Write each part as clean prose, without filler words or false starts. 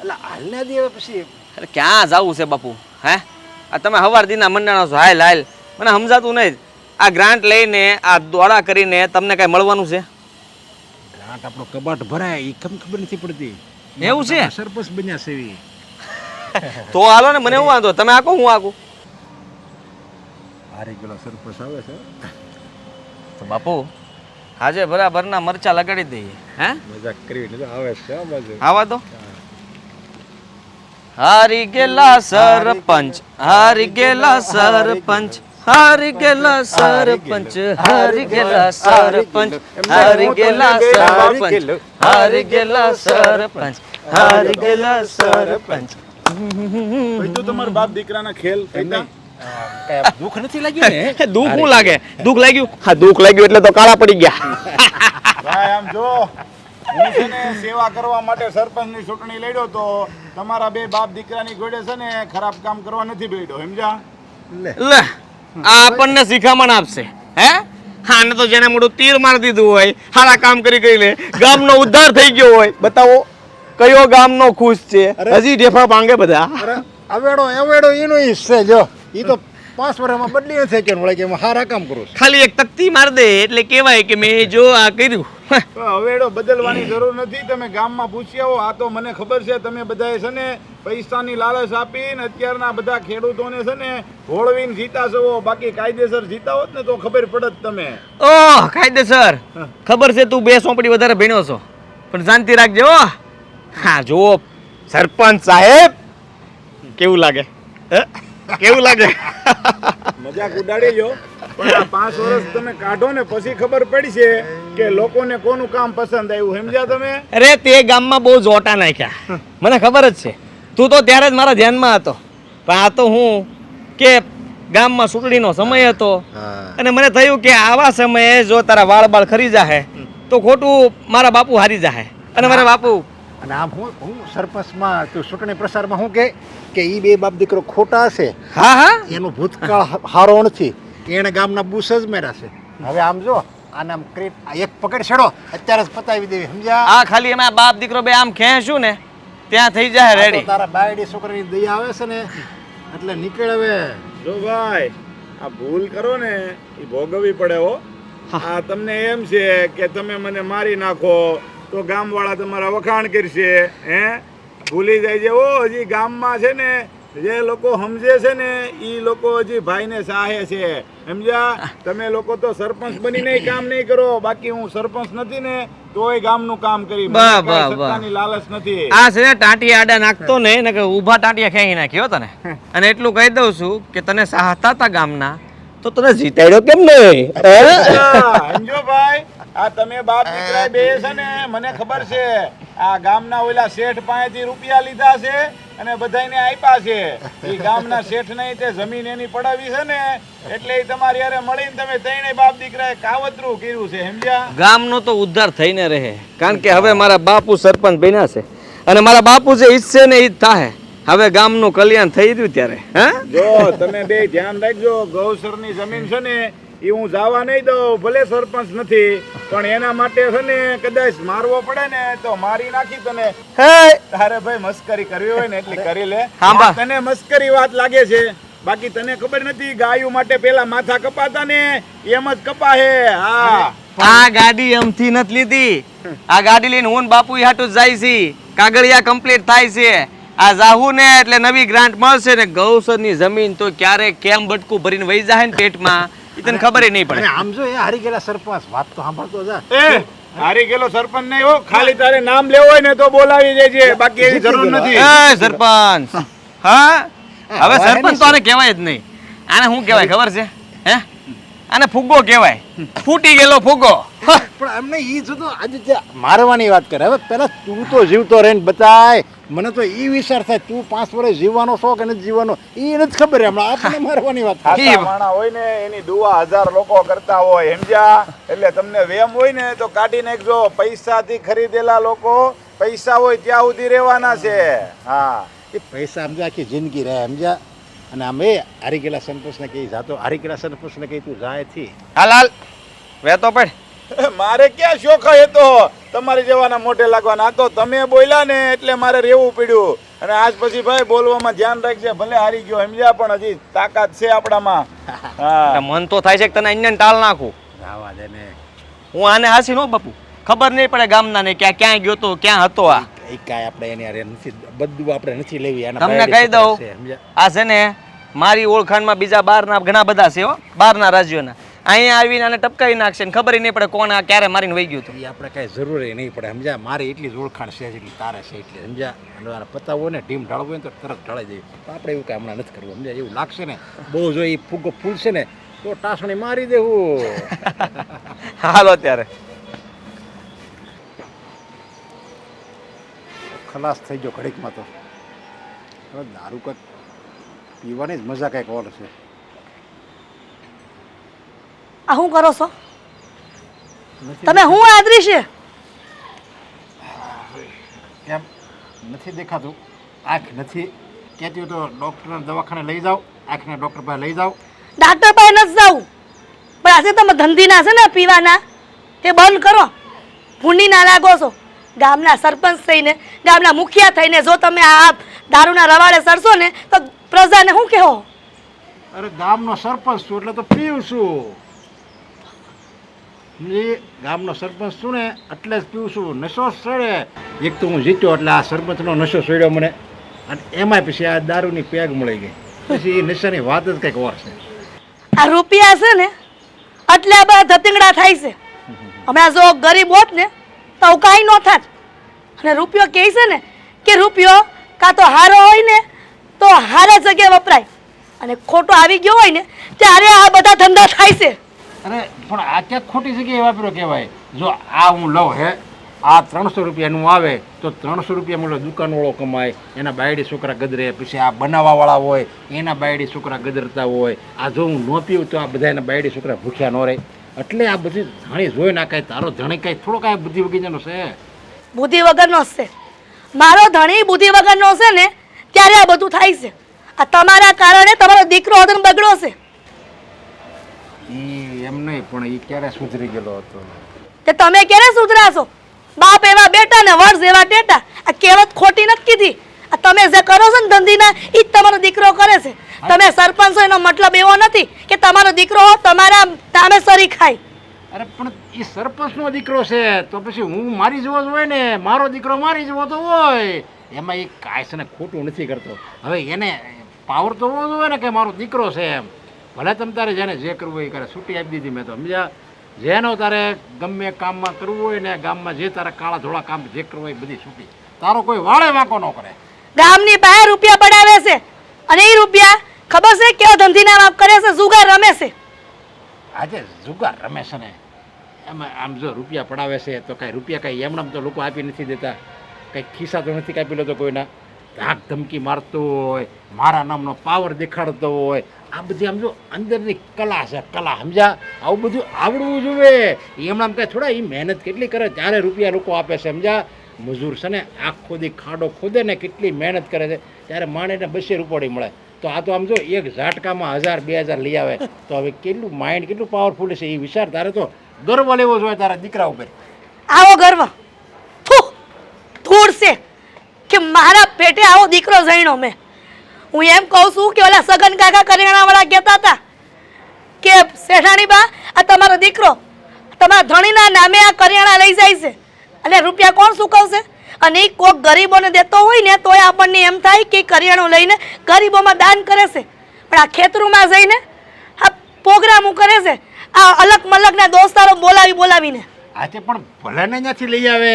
એટલે હાલને દે પછી અરે ક્યાં જવું છે બાપુ? હે આ તમે હવાર દીના મંડાણો છો, હાલ હાલ મને સમજાતું નહીં. આ ગ્રાન્ટ લઈને આ દોડા કરીને તમને કઈ મળવાનું છે? ગ્રાન્ટ આપણો કબાટ ભરાય એ ખબર નથી પડતી. એવું છે? સરપંચ બન્યા છે એવી. તો હાલો ને, મને હું વાંધો, તમે આકો હું આકું. હારી ગયેલો સરપંચ આવે છે તો બાપુ આજે બરાબરના મરચા લગાડી દઈએ. હે મજાક કરી આવે છે બાજુ આવા તો હારી ગયેલા સરપંચ, હારી ગયેલા સરપંચ, હારી ગયેલા સરપંચ, હારી ગયેલા સરપંચ, હારી ગયેલા સરપંચ, હારી ગયેલા સરપંચ, હારી ગયેલા સરપંચ. તો તમારા બાપ દીકરાના ખેલ કઈતા કઈ દુઃખ નથી લાગ્યું ને? દુઃખ શું લાગે? દુઃખ લાગ્યું? હા દુઃખ લાગ્યું એટલે તો કાળા પડી ગયા. ભાઈ આમ જો હું છે ને સેવા કરવા માટે સરપંચની ચૂંટણી લડ્યો તો તમારા બે બાપ દીકરાની ઘોડે છે ને ખરાબ કામ કરવા નથી બેઠો, સમજ્યા? લે આ આપણને શિખામણ આપશે. હે આને તો જેને મોઢું તીર મારી દીધું હોય, સારા કામ કરી કરી લે, ગામનો ઉદ્ધાર થઈ ગયો હોય. બતાવો કયો ગામનો ખુશ છે? હજી ઢેફા માંગે બધા. અરે અવેડો એનો હિસ્સે જો એ તો 5 વર્ષમાં બદલી નથી કે વળે કે હું સારા કામ કરું છું. ખાલી એક તકતી માર દે એટલે કહેવાય કે મેં જો આ કર્યું. તો હવેડો બદલવાની જરૂર નથી. તમે ગામમાં પૂછી આવો. આ તો મને ખબર છે તમે બધાએ છે ને પૈસાની લાલચ આપીને અત્યારના બધા ખેડૂતોને છે ને હોળવીને જીતા છો. બાકી કાયદેસર જીતા હોત ને તો ખબર પડત તમે. ઓહ કાયદેસર ખબર છે, તું 2 સોંપડી વધારે ભણ્યો છો, પણ શાંતિ રાખજે હો. હા જુઓ સરપંચ સાહેબ કેવું લાગે? કેવું લાગે? મજાક ઉડાડી લો, પણ આ 5 વર્ષ તમે કાઢો ને પછી ખબર પડશે કે લોકોને કોનું કામ પસંદ આવ્યું, સમજ્યા તમે? અરે તે ગામમાં બહુ જોટા નાખ્યા, મને ખબર જ છે. તું તો ત્યારે જ મારા ધ્યાનમાં હતો, પણ આ તો હું કે ગામમાં ચૂંટણીનો સમય હતો અને મને થયું કે આવા સમયે જો તારા વાળ બાળ ખરી જાહે તો ખોટું મારા બાપુ હારી જાહે. અને મારા બાપુ અને આમ હું સરપંચમાં તું ચૂંટણી પ્રસારમાં શું કે ઈ બે બાપ દીકરો ખોટા છે. હા હા એનું ભૂતકાળ હારો નથી, એને ગામના બુસ જ મેરા છે. હવે આમ જો આને આમ ક્રેટ એક પકડ છેડો અત્યારે જ પતાવી દેવી, સમજ્યા? આ ખાલી એમાં બાપ દીકરો બે આમ ખેંચું ને ત્યાં થઈ જાય આ તો રેડી. તારા બાયડી છોકરાની દયા આવે છે ને એટલે નીકળ હવે. જો ભાઈ આ ભૂલ કરો ને એ ભોગવવી પડે હો. આ તમને એમ છે કે તમે મને મારી નાખો તો ગામવાળા તમારા વખાણ કરશે. હે ભૂલી જાય છે ઓ હજી ગામમાં છે ને જે લોકો સમજે છે ને એ લોકો હજી ભાઈને સાહે છે, સમજ્યા? તમે લોકો તો સરપંચ બનીને કામ નહીં કરો, બાકી હું સરપંચ નથી ને તોય ગામનું કામ કરી. વાહ, વાહ, વાહ. સત્તાની લાલચ નથી. આ છે ને ટાંટિયા આડા નાખતો ને એને કે ઊભા ટાંટિયા ખેંચી નાખ્યો તને. અને એટલું કહી દઉં છું કે તને સાહતા હતા ગામના તો તને જીતાડ્યો કેમ નહીં? અંજો ભાઈ આ તમે બાપ દીકરા બે છે ને મને ખબર છે આ ગામના ઓલા શેઠ પાસેથી રૂપિયા લીધા છે અને બધાને આપ્યા છે. એ ગામના શેઠ નહીં તે જમીન એની પડાવી છે ને એટલે એ તમારી હારે મળીને તમે ત્રણેય બાપ દીકરાએ કાવતરું કર્યું છે, સમજ્યા? ગામનો તો ઉદ્ધાર થઈને રહે, કારણ કે હવે મારા બાપુ સરપંચ બન્યા છે અને મારા બાપુ જે ઈચ્છે ને ઈ જ થાય. હવે ગામનું કલ્યાણ થઈ રહ્યું ત્યારે. હા જો તમે બે ધ્યાન રાખજો, ગૌસરની જમીન છે ને એ હું જવા નહીં દઉં. ભલે સરપંચ નથી પણ એના માટે છે ને કદાચ મારવો પડે ને તો મારી નાખી તને. તારે ભાઈ મસ્કરી કરવી હોય ને એટલી કરી લે. હા, તને મસ્કરી વાત લાગે છે, બાકી તને ખબર નથી ગાયું માટે પેલા માથા કપાતા ને એમ જ કપાહે. હા આ ગાડી એમથી નથી લીધી, આ ગાડી લઈને હું ને બાપુ હાટું જ જાય છે. કાગળિયા કમ્પ્લીટ થાય છે. આ જાહુ ને એટલે નવી ગ્રાન્ટ મળશે ને ગૌસરની જમીન તો ક્યારે કેમ બટકું ભરીને વહી જાય ને પેટમાં એ તને ખબર નહીં પડે. આમ જો એ હારી ગયેલા સરપંચ વાત તો સાંભળતો જા. એ હારી ગયેલો સરપંચ નહીં હો, ખાલી તારે નામ લેવો હોય ને તો બોલાવી દેજે, બાકી એની જરૂર નથી. એ સરપંચ હા હવે સરપંચ તો આને કહેવાય જ નહીં. આને શું કહેવાય ખબર છે? હે આને ફુગ્ગો કહેવાય, ફૂટી ગયેલો ફુગ્ગો. પણ એમને ઈ જો તો આજે મારવાની વાત કરે. હવે પેલા તું તો જીવતો રહીને બતાય. મને તો ઈ વિચાર થાય તું 5 વર્ષ જીવવાનો છો કે નથી જીવવાનો ઈ નથી ખબર. હમણાં આપણે મારવાની વાત ખાસા માણા હોય ને એની દુઆ 1000 લોકો કરતા હોય, સમજ્યા? એટલે તમને વેમ હોય ને તો કાઢી નાખજો. પૈસાથી ખરીદેલા લોકો પૈસા હોય ત્યાં સુધી રહેવાના છે. હા એ પૈસા સમજા આખી જિંદગી રહે, સમજ્યા? અને આમ એ હારી ગયેલા સરપંચને કહી જાતો, હારી ગયેલા સરપંચને કહી તું જાય થી હાલ હાલ વેતો પડ. મારે ક્યાં શોખ હતો તમારી જેવાના મોઢે લાગવાના. આ તો તમે બોલ્યા ને એટલે મારે રહેવું પડ્યું. અને આજ પછી ભાઈ બોલવામાં ધ્યાન રાખજે. ભલે હારી ગયો સમજ્યા, પણ હજી તાકાત છે આપણામાં. હા, મન તો થાય છે કે તને અહીંયા ટાળ નાખું. આવા દે ને હું આને હાસી નો બાપુ, ખબર નહીં પડે ગામના ને ક્યાં ગયો તો ક્યાં હતો. આ એ કાંઈ આપણે એની હારે નથી, બધું આપણે નથી લેવી. આના તમને બાયડી કહી દઉં, છોકરા છે, સમજ્યા? આ છે ને મારી ઓળખાણમાં બીજા બહારના ઘણા બધા છે હો, બહારના રાજ્યોના. અહીંયા આવીને આને ટપકાવી નાખશે ને ખબર નહીં પડે કોણ આ ક્યારે મારીને વહી ગયું હતું. એ આપણે કાંઈ જરૂરી નહીં પડે, સમજ્યા? મારી એટલી જ ઓળખાણ છે જેટલી તારે છે એટલી, સમજ્યા? અને આને પતાવો ને ટીમ ઢાળવું હોય ને તો તરત ઢાળી દેવી. તો આપણે એવું કાંઈ હમણાં નથી કરવું, સમજ્યા? એવું લાગશે ને બહુ જો એ ફૂગો ફૂલશે ને તો ટાસણી મારી દેવું. હાલો ત્યારે. ખલાસ થઈ ગયો ઘડીકમાં તો. હવે દારૂ કંઈક પીવાની જ મજા કંઈક ઓર છે. આ શું કરો છો નથી તમે? હું આદરી છે કેમ નથી દેખાતું? આંખ નથી કહેતી હોય તો ડૉક્ટરના દવાખાને લઈ જાઓ, આંખના ડૉક્ટર પાસે લઈ જાઓ. ડાક્ટર પાસે નથી જવું, પણ આજે તમે ધંધીના છે ને પીવાના, તે બંધ કરો. ભૂંડી ના લાગો છો. ગામના સરપંચ થઈને, ગામના મુખિયા થઈને જો તમે આ દારૂના રવાડે સરશો ને તો પ્રજાને શું કહેવો? અરે ગામનો સરપંચ છું એટલે તો પીવું છું. ગામનો સરપંચ છું ને એટલે જ પીવું છું. નશો સડે. એક તો હું જીત્યો એટલે આ સરપંચનો નશો સડ્યો મને, અને એમાંય પછી આ દારૂની પેગ મળી ગઈ. પછી એ નશાની વાત જ કંઈક ઓર છે. આ રૂપિયા છે ને એટલે આ બધા ધતિંગડા થાય છે. હમણાં જો ગરીબ હોત ને તો કાંઈ ન થાત. અને રૂપિયો કહે છે ને કે રૂપિયો કાં તો હારો હોય ને તો હારા જગ્યાએ વપરાય, અને ખોટો આવી ગયો હોય ને ત્યારે આ બધા ધંધા થાય છે. અરે પણ આ ક્યાંક ખોટી જગ્યાએ વાપર્યો કહેવાય. જો આ હું લઉં હે, આ 300 રૂપિયાનું આવે તો 300 રૂપિયા મળે દુકાનવાળો કમાય, એના બાયડી છોકરા ગદરે. પછી આ બનાવવાવાળા હોય એના બાયડી છોકરા ગદરતા હોય. આ જો હું ન પીવું તો આ બધા એના બાયડી છોકરા ભૂખ્યા ન રહે. એટલે આ બધી ધણી જોઈ ના કાંઈ તારો ધણી કાંઈ થોડો કાંઈ બુદ્ધિ વગીજાનો છે. બુદ્ધિ વગરનો છે મારો ધણી. બુદ્ધિ વગરનો છે ને ત્યારે આ બધું થાય છે. આ તમારા કારણે તમારો દીકરો હદન બગડ્યો છે. એ એમ નહીં, પણ એ ક્યારે સુધરી ગયેલો હતો. તે તમે ક્યારે સુધરાશો? બાપ એવા બેટા ને વર્ષ એવા ટેટા. આ કહેવત ખોટી નથી કીધી. આ તમે જે કરો છો ને ધંધીના એ જ તમારો દીકરો કરે છે. તમે સરપંચ છો એનો મતલબ એવો નથી કે તમારો દીકરો તમારા તામે સરી ખાય. અરે પણ એ સરપંચનો દીકરો છે તો પછી હું મારી જેવો જ હોય ને. મારો દીકરો મારી જેવો તો હોય. એમાં એ કાંઈ છે ને ખોટું નથી કરતો. હવે એને પાવર તો હોવો જોઈએ ને કે મારો દીકરો છે એમ. ભલે તમે તારે જેને જે કરવું હોય એ કરે. છૂટી આપી દીધી મેં તો, સમજ્યા? જેનો તારે ગમે કામમાં કરવું હોય ને, ગામમાં જે તારે કાળા ધોળા કામ જે કરવું હોય એ બધી છૂટી. તારો કોઈ વાળે વાંકો ન કરે. ગામની પાસે રૂપિયા પડાવે છે, અને એ રૂપિયા ખબર છે કેવો ધંધીના બાપ કરે છે? જુગાર રમે છે. આજે જુગાર રમે છે ને એમાં આમ જો રૂપિયા પડાવે છે તો કાંઈ રૂપિયા કાંઈ એમણામ તો લોકો આપી નથી દેતા. કંઈ ખિસ્સા તો નથી કાપી લેતો કોઈના. ધાક ધમકી મારતો હોય, મારા નામનો પાવર દેખાડતો હોય. આ બધી આમ જો અંદરની કલા છે, કલા, સમજ્યા? આવું બધું આવડવું જોઈએ. એમણામ કાંઈ થોડા એ મહેનત કેટલી કરે ત્યારે રૂપિયા લોકો આપે છે, સમજ્યા? મજૂર છે ને આખો દી ખાડો ખોદે ને કેટલી મહેનત કરે છે ત્યારે માણેને 200 રૂપિયા મળે. તો આ તો આમ જો એક ઝાટકામાં 1000-2000 લઈ આવે તો હવે કેટલું માઇન્ડ કેટલું પાવરફુલ છે એ વિચાર. તારે તો ગર્વ લેવો જોઈએ તારા દીકરા ઉપર. આવો ગર્વ ધૂળ છે કે મારા પેટે આવો દીકરો જઈનો મેં. હું એમ કહું છું કે ઓલા સગન કાકા કરિયાણાવાળા કહેતા હતા કે શેઠાણી બા આ તમારો દીકરો તમારા ધણીના નામે આ કરિયાણા લઈ જાય છે, અને રૂપિયા કોણ ચૂકવશે? અને એ કોઈક ગરીબોને દેતો હોય ને તોય આપણને એમ થાય કે કરિયાણું લઈને ગરીબોમાં દાન કરે છે, પણ આ ખેતરોમાં જઈને આ પ્રોગ્રામો કરે છે. આ અલગ મલકના દોસ્તારો બોલાવીને. આજે પણ ભલે ને ત્યાંથી લઈ આવે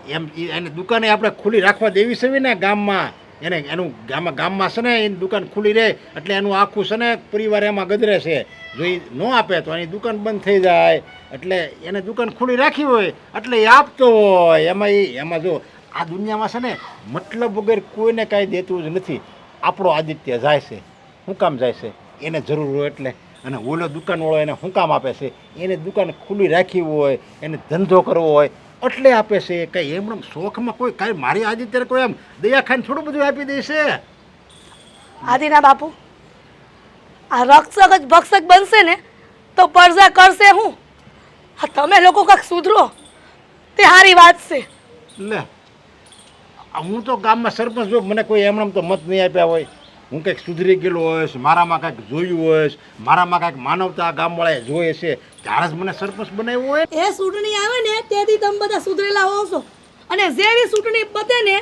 એમ. એને દુકાને આપણે ખુલ્લી રાખવા દેવી છે ને ગામમાં. એને એનું ગામમાં છે ને એની દુકાન ખુલ્લી રહે એટલે એનું આખું છે ને પરિવાર એમાં ગદરે છે. જો એ ન આપે તો એની દુકાન બંધ થઈ જાય. એટલે એને દુકાન ખુલ્લી રાખી હોય એટલે એ આપતો હોય. એમાં જો આ દુનિયામાં છે ને મતલબ વગર કોઈને કાંઈ દેતું જ નથી. આપણો આદિત્ય જાય છે, શું કામ જાય છે? એને જરૂર હોય એટલે. અને ઓલો દુકાનવાળો એને શું કામ આપે છે? એને દુકાન ખુલ્લી રાખી હોય, એને ધંધો કરવો હોય એટલે આપે છે. કંઈ એમણે શોખમાં કોઈ કાંઈ મારી આદિત્ય કોઈ એમ દયા ખાઈને થોડું બધું આપી દે છે. આદિના બાપુ આ રક્ષક જ ભક્ષક બનશે ને તો પરજા કરશે હું? તમે લોકો કાંઈક સુધરો. તે સારી વાત છે. લે હું તો ગામમાં સરપંચ જો મને કોઈ એમણામ તો મત નહીં આપ્યા હોય, હું કંઈક સુધરી ગયેલો હોઈશ, મારામાં કાંઈક જોયું હોઈશ, મારામાં કાંઈક માનવતા ગામવાળાએ જોઈએ છે ત્યારે જ મને સરપંચ બનાવ્યો હોય. એ ચૂંટણી આવે ને તેથી તમે બધા સુધરેલા હોવ છો, અને જેવી ચૂંટણી પતે ને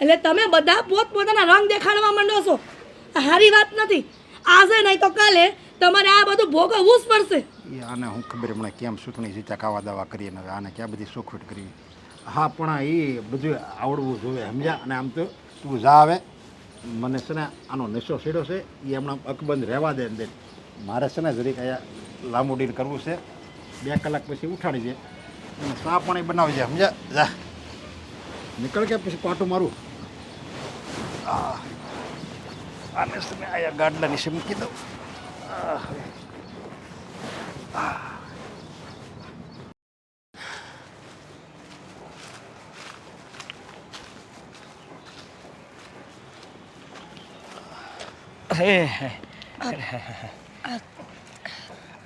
એટલે તમે બધા પોતપોતાના રંગ દેખાડવા માંડો છો. આ સારી વાત નથી. આજે નહીં તો કાલે તમારે આ બધું ભોગવવું જ પડશે. એ આને હું ખબર હમણાં કેમ ચૂંટણી જીત્યા કાવા દાવા કરીએ ને હવે આને ક્યાં બધી સોખવટ કરવી. હા પણ એ બધું આવડવું જોઈએ સમજ્યા. અને આમ તો તું જા આવે, મને છે ને આનો નશો સીડો છે એ હમણાં અકબંધ રહેવા દે અંદર. મારે છે ને જરીક અહીંયા લાંબુ ડીલ કરવું છે, 2 કલાક પછી ઉઠાડી દે અને ચા પાણી બનાવી દે સમજ્યા. જા નીકળ કે પછી પાટું મારું. આને છે ને અહીંયા ગાડલા નીચે મૂકી દઉં.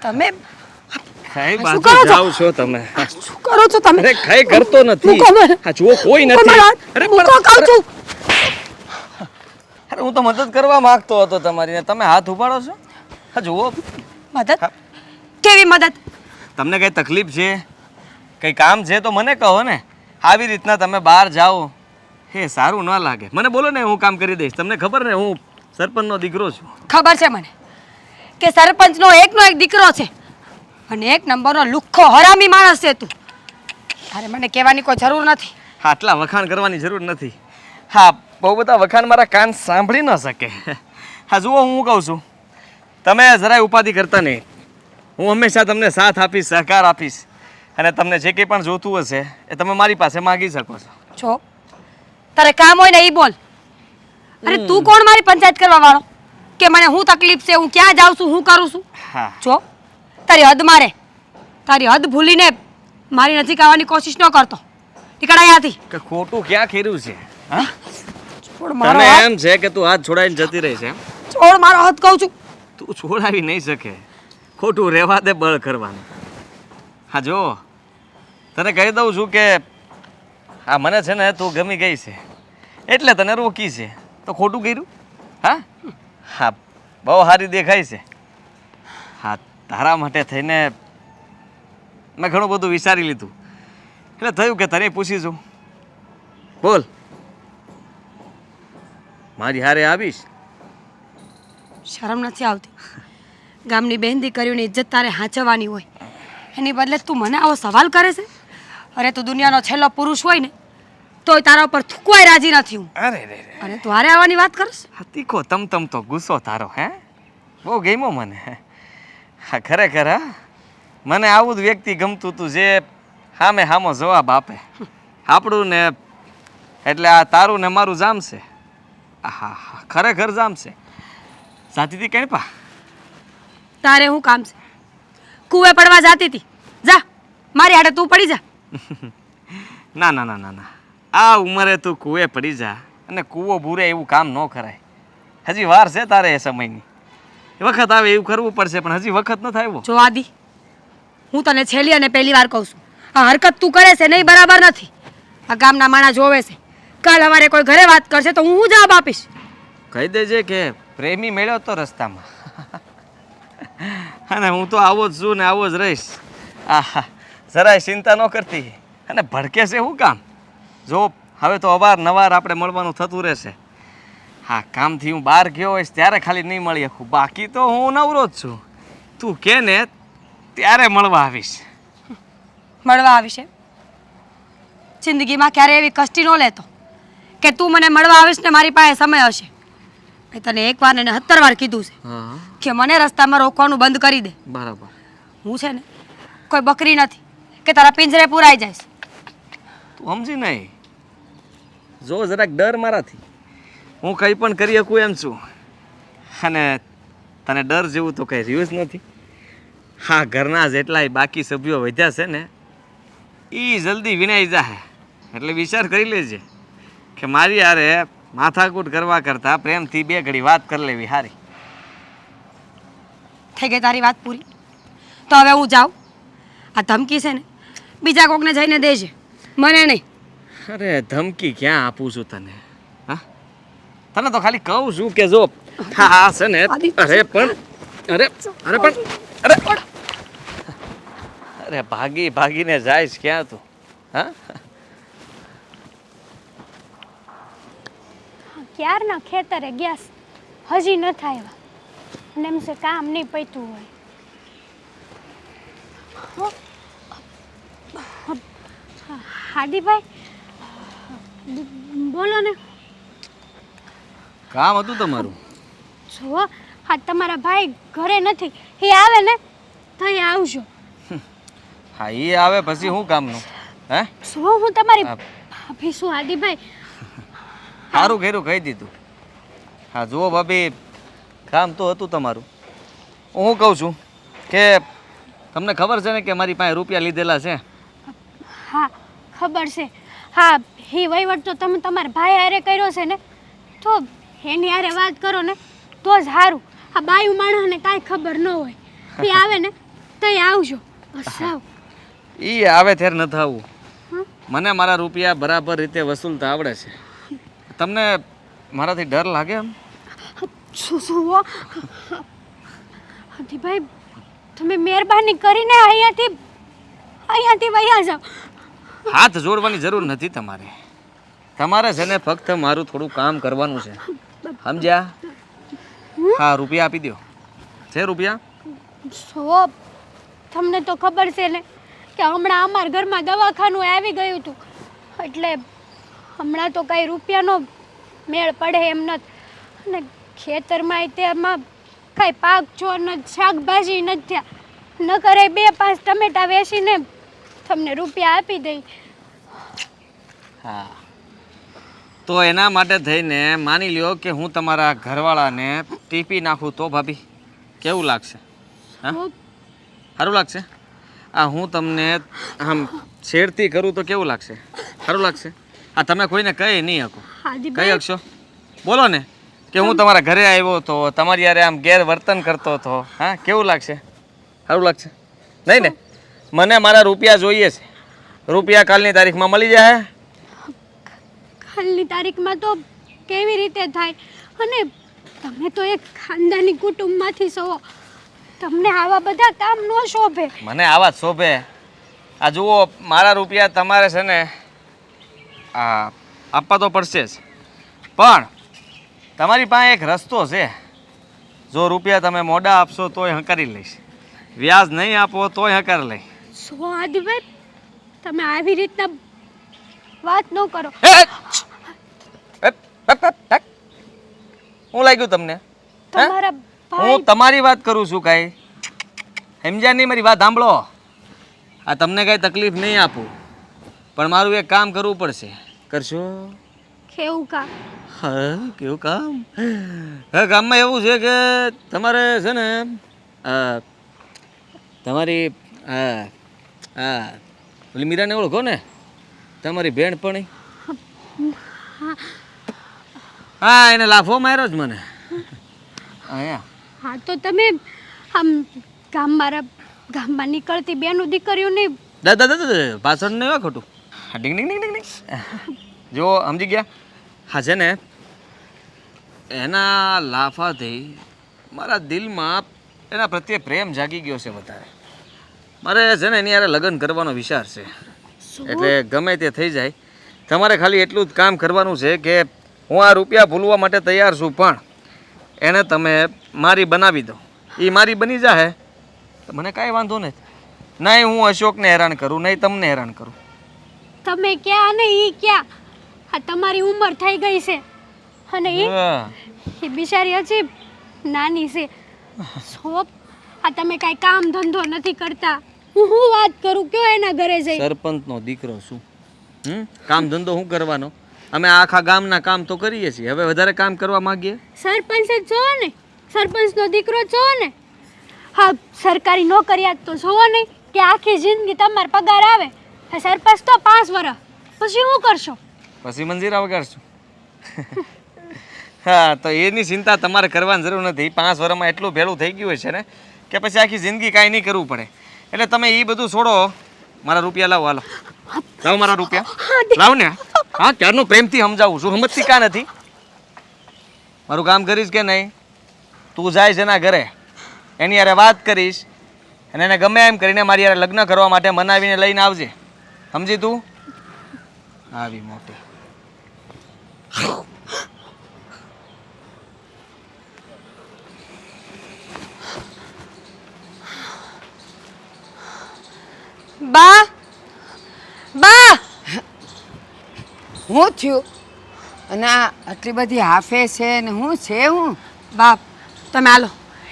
તમે કઈ શું બાજુ કરો છો? જાઓ છો તમે? શું કરો છો તમે? અરે કઈ કરતો નથી. મૂકો મને. હા જુઓ કોઈ નથી. મારા હાથ અરે મૂકો કહું છું. અરે હું તો મદદ કરવા માંગતો હતો તમારી ને તમે હાથ ઉપાડો છો. હા જુઓ મદદ? કેવી મદદ? તમને કઈ તકલીફ છે, કઈ કામ છે તો મને કહો ને. આવી રીતના તમે બહાર જાઓ એ સારું ન લાગે. મને બોલો ને, હું કામ કરી દઈશ. તમને ખબર ને હું સરપંચનો દીકરો છું. ખબર છે મને કે સરપંચનો એકનો એક દીકરો છે અને 1 નંબરનો લુખ્ખો હરામી માણસ છે તું. અરે મને કહેવાની કોઈ જરૂર નથી. આટલા વખાણ કરવાની જરૂર નથી. હા બહુ બધા વખાણ મારા કાન સાંભળી ન શકે. હા જુઓ હું કહું છું, તમે જરાય ઉપાધિ કરતા નહીં. હું હંમેશા તમને સાથ આપીશ, સહકાર આપીશ, અને તમને જે કંઈ પણ જોતું હશે એ તમે મારી પાસે માગી શકો છો. જો તારે કામ હોય ને એ બોલ. અરે તું કોણ મારી પંચાયત કરવા વાળો કે મને હું તકલીફ છે, હું ક્યાં જાઉં છું, હું કરું છું? હા જો તારી હદ મારે, તારી હદ ભૂલીને મારી નજીક આવવાની કોશિશ ન કરતો. નીકળ અહીંયાથી. કે ખોટું ક્યાં ખેર્યું છે? હા છોડ મારો તને હાથ. એમ છે કે તું હાથ છોડાઈને જતી રહી છે એમ? છોડ મારો હાથ કહું છું. તું છોડાવી નહીં શકે. ખોટું રહેવા દે બળ કરવાનું. હા જો તને કહી દઉં છું કે આ મને છે ને તું ગમી ગઈ છે એટલે તને રોકી છે. તો ખોટું કર્યું? હા હા બહુ સારી દેખાય છે. હા તારા માટે થઈને મેં ઘણું બધું વિચારી લીધું એટલે થયું કે તને પૂછી જોઉં. બોલ મારી હારે આવીશ? શરમ નથી આવતી? ગામની બેન દીકરીઓની ઇજ્જત તારે હાચવવાની હોય, એની બદલે તું મને આવો સવાલ કરે છે? અરે તું દુનિયાનો છેલ્લો પુરુષ હોય ને તોય તારા ઉપર થૂકવાય રાજી નથી હું. અરે રે રે અને તું હારે આવવાની વાત કરશ? હા તીખો તમ તો ગુસ્સો તારો હે બહુ ગમ્યો મને. હા ખરેખર હા મને આવું જ વ્યક્તિ ગમતું હતું જે સામે સામો જવાબ આપે. આપણું ને એટલે આ તારું ને મારું જામશે. હા હા ખરેખર જામશે. જાતી હતી કઈ પા તારે શું કામ છે? કૂવે પડવા જાતી હતી, જા મારી હાડે તું પડી જા. ના ના ના ના ના આ ઉંમરે તું કૂવે પડી જા અને કૂવો બૂરે એવું કામ ન કરાય. હજી વાર છે તારે એ સમયની. વખત આવે એવું કરવું પડશે પણ હજી વખત ન થાય. જો આદિ, હું તને છેલ્લી અને પહેલી વાર કહું છું, આ હરકત તું કરે છે નહીં બરાબર નથી. આ ગામના માણસ જોવે છે, કાલ અમારે કોઈ ઘરે વાત કરશે તો હું જવાબ આપીશ. કહી દેજે કે પ્રેમી મળ્યો તો રસ્તામાં અને હું તો આવો જ છું ને આવો જ રહીશ. આહા જરાય ચિંતા ન કરતી. અને ભડકે છે શું કામ? જો હવે તો અવારનવાર આપણે મળવાનું થતું રહેશે. હા કામથી હું બહાર ગયો હોઈશ ત્યારે ખાલી નહીં મળી શકું, બાકી તો હું નવરો જ છું. તું કે ને ત્યારે મળવા આવીશ. મળવા આવીશ એમ? જિંદગીમાં ક્યારે એવી કષ્ટી ન લેતો કે તું મને મળવા આવીશ ને મારી પાસે સમય હશે. મેં તને 1 વાર ને 70 વાર કીધું છે હા કે મને રસ્તામાં રોકવાનું બંધ કરી દે. બરાબર. હું છે ને કોઈ બકરી નથી કે તારા પિંજરે પુરાઈ જઈશ. તું સમજી નહીં. જો જરાક ડર મારાથી. હું કંઈ પણ કરી શકું એમ છું અને તને ડર જેવું તો કંઈ રહ્યું જ નથી. હા ઘરના જેટલાય બાકી સભ્યો વધ્યા છે ને એ જલ્દી વિનાઈ જાય એટલે વિચાર કરી લેજે કે મારી હારે માથાકૂટ કરવા કરતાં પ્રેમથી 2 ઘડી વાત કરી લેવી સારી. થઈ ગઈ તારી વાત પૂરી? તો હવે હું જાઉં. આ ધમકી છે ને બીજા કોકને જઈને દેજે. મને નહીં. અરે ધમકી ક્યાં આપું છું તને? હા, તને તો ખાલી કહું છું કે જો હા છે ને. અરે પણ અરે અરે પણ અરે અરે ભાગી ભાગીને જાયશ ક્યાં તું? હા, ક્યારના ખેતરે ગયા છે. હજી નથી આવ્યા અને એમ છે કામ નહીં પત્યું હોય. હાદીભાઈ બોલો ને. કામ હતું તમારું? જુઓ હા તમારા ભાઈ ઘરે નથી, એ આવે ને તો એ આવજો. હા, એ આવે પછી શું કામનું? હે, જુઓ હું તમારી હા. ભાભી છું હાદીભાઈ. સારું કર્યું કહી દીધું. હા જુઓ ભાભી, કામ તો હતું તમારું. હું કહું છું કે તમને ખબર છે ને કે મારી પાસે રૂપિયા લીધેલા છે? હા ખબર છે. હા એ વહીવટ તો તમે તમારા ભાઈ હારે કર્યો છે ને, તો એની હારે વાત કરો ને તો જ સારું. આ બાયું માણસને કાંઈ ખબર ન હોય, એ આવે ને તો આવજો બસ. આવ એ આવે ત્યારે નથી આવવું. મને મારા રૂપિયા બરાબર રીતે વસૂલતા આવડે છે. તમને મારાથી ડર લાગે એમ? શું શું હાદીભાઈ, તમે મહેરબાની કરીને અહીંયાથી વયા જાઓ. હાથ જોડવાની જરૂર નથી તમારે. તમારે છે ને ફક્ત મારું થોડું કામ કરવાનું છે, સમજ્યા? હા, રૂપિયા આપી દો. છે રૂપિયા? સો તમને તો ખબર છે ને કે હમણાં અમારા ઘરમાં દવાખાનું આવી ગયું હતું, એટલે હમણાં તો કાંઈ રૂપિયાનો મેળ પડે એમ નથી. અને ખેતરમાં તેમાં કાંઈ પાક છો નથી, શાકભાજી નથી થયા. ન કરે 2-5 ટમેટા વેચીને તમને રૂપિયા આપી દઈ. હા, તો એના માટે થઈને માની લ્યો કે હું તમારા ઘરવાળાને ટીપી નાખું તો ભાભી કેવું લાગશે? હા, સારું લાગશે? આ હું તમને આમ છેડતી કરું તો કેવું લાગશે? સારું લાગશે? આ તમે કોઈને કહી નહીં શકો. કહી હાદીભાઈ શકશો? બોલો ને કે હું તમારા ઘરે આવ્યો હતો, તમારી યારે આમ ગેરવર્તન કરતો હતો. હા, કેવું લાગશે? સારું લાગશે? નહીં ને? મને મારા રૂપિયા જોઈએ છે. રૂપિયા કાલની તારીખમાં મળી જાય. કાલની તારીખમાં તો કેવી રીતે થાય? અને તમે તો એક ખાનદાની કુટુંબમાંથી છો, તમને આવા બધા કામ ન શોભે. મને આવા જ શોભે. આ જુઓ, મારા રૂપિયા તમારે છે ને આ આપવા તો પડશે જ, પણ તમારી પાસે એક રસ્તો છે. જો રૂપિયા તમે મોડા આપશો તોય હંકારી લઈશ, વ્યાજ નહીં આપો તોય હંકાર લઈ. સો આદિભાઈ, તમે આવી રીતના વાત ન કરો. શું લાગ્યું તમને? તમારા ભાઈ હું તમારી વાત કરું છું. કાંઈ સમજ્યા નહીં? મારી વાત સાંભળો. આ તમને કાંઈ તકલીફ નહીં આપું, પણ મારું એક કામ કરવું પડશે. કરશો? કેવું કા? હા, કેવું કામ? હા, કામમાં એવું છે કે તમારે છે ને તમારી ઓલી મીરાને ઓળખો ને? તમારી બેનપણી. હા, એને લાફો માર્યો જ મને. અહીંયા હા તો તમે આમ ગામમાં નીકળતી બેનું દીકરીઓને દાદા દાદા પાછળ નહીં હોય ખોટું. ડીંગ ડીંગ ડીંગ ડીંગ ડીંગ. જો સમજી ગયા? હા, છે ને એના લાફાથી મારા દિલમાં એના પ્રત્યે પ્રેમ જાગી ગયો છે વધારે. મારે છે ને એની યારે લગ્ન કરવાનો વિચાર છે. એટલે ગમે તે થઈ જાય, તમારે ખાલી એટલું જ કામ કરવાનું છે કે હું આ રૂપિયા ભૂલવા માટે તૈયાર છું, પણ એને તમે મારી બનાવી દો. એ મારી બની જાય તો મને કાંઈ વાંધો નથી. નહીં હું અશોકને હેરાન કરું, નહીં તમને હેરાન કરું. તમે ક્યાં અને ઈ ક્યાં? આ તમારી ઉંમર થઈ ગઈ છે અને ઈ બિચારી હજી નાની છે. સોપ આ તમે કાંઈ કામ ધંધો નથી કરતા. હું વાત કરું કયો એના ઘરે જઈ? સરપંચનો દીકરો છું. કામ ધંધો શું કરવાનો? અમે આખા ગામના કામ તો કરીએ છીએ, હવે વધારે કામ કરવા માંગીએ? સરપંચ જ છો ને, સરપંચનો દીકરો છો ને. હા, સરકારી નોકરિયાત તો છો નહીં કે આખી જિંદગી તમારો પગાર આવે. સરપંચ તો 5 વર્ષ પછી શું કરશો? પછી મંજીરા વગાડશું. હા, તો એની ચિંતા તમારે કરવાની જરૂર નથી. 5 વર્ષમાં એટલું ભેળું થઈ ગયું છે ને કે પછી આખી જિંદગી કાંઈ નહીં કરવું પડે. એટલે તમે એ બધું છોડો, મારા રૂપિયા લાવો. હાલો. લાવ મારા રૂપિયા લાવ ને. હા ક્યારનું પ્રેમથી સમજાવું છું, સમજતી કા નથી? મારું કામ કરીશ કે નહીં? તું જાય છે એના ઘરે, એની યારે વાત કરીશ અને એને ગમે એમ કરીને મારી યારે લગ્ન કરવા માટે મનાવીને લઈને આવજે. સમજી તું? આવી મોટી બા બા હું થયું અને આ આટલી બધી હાફે છે ને હું છે હું બાપ તમે હાલો,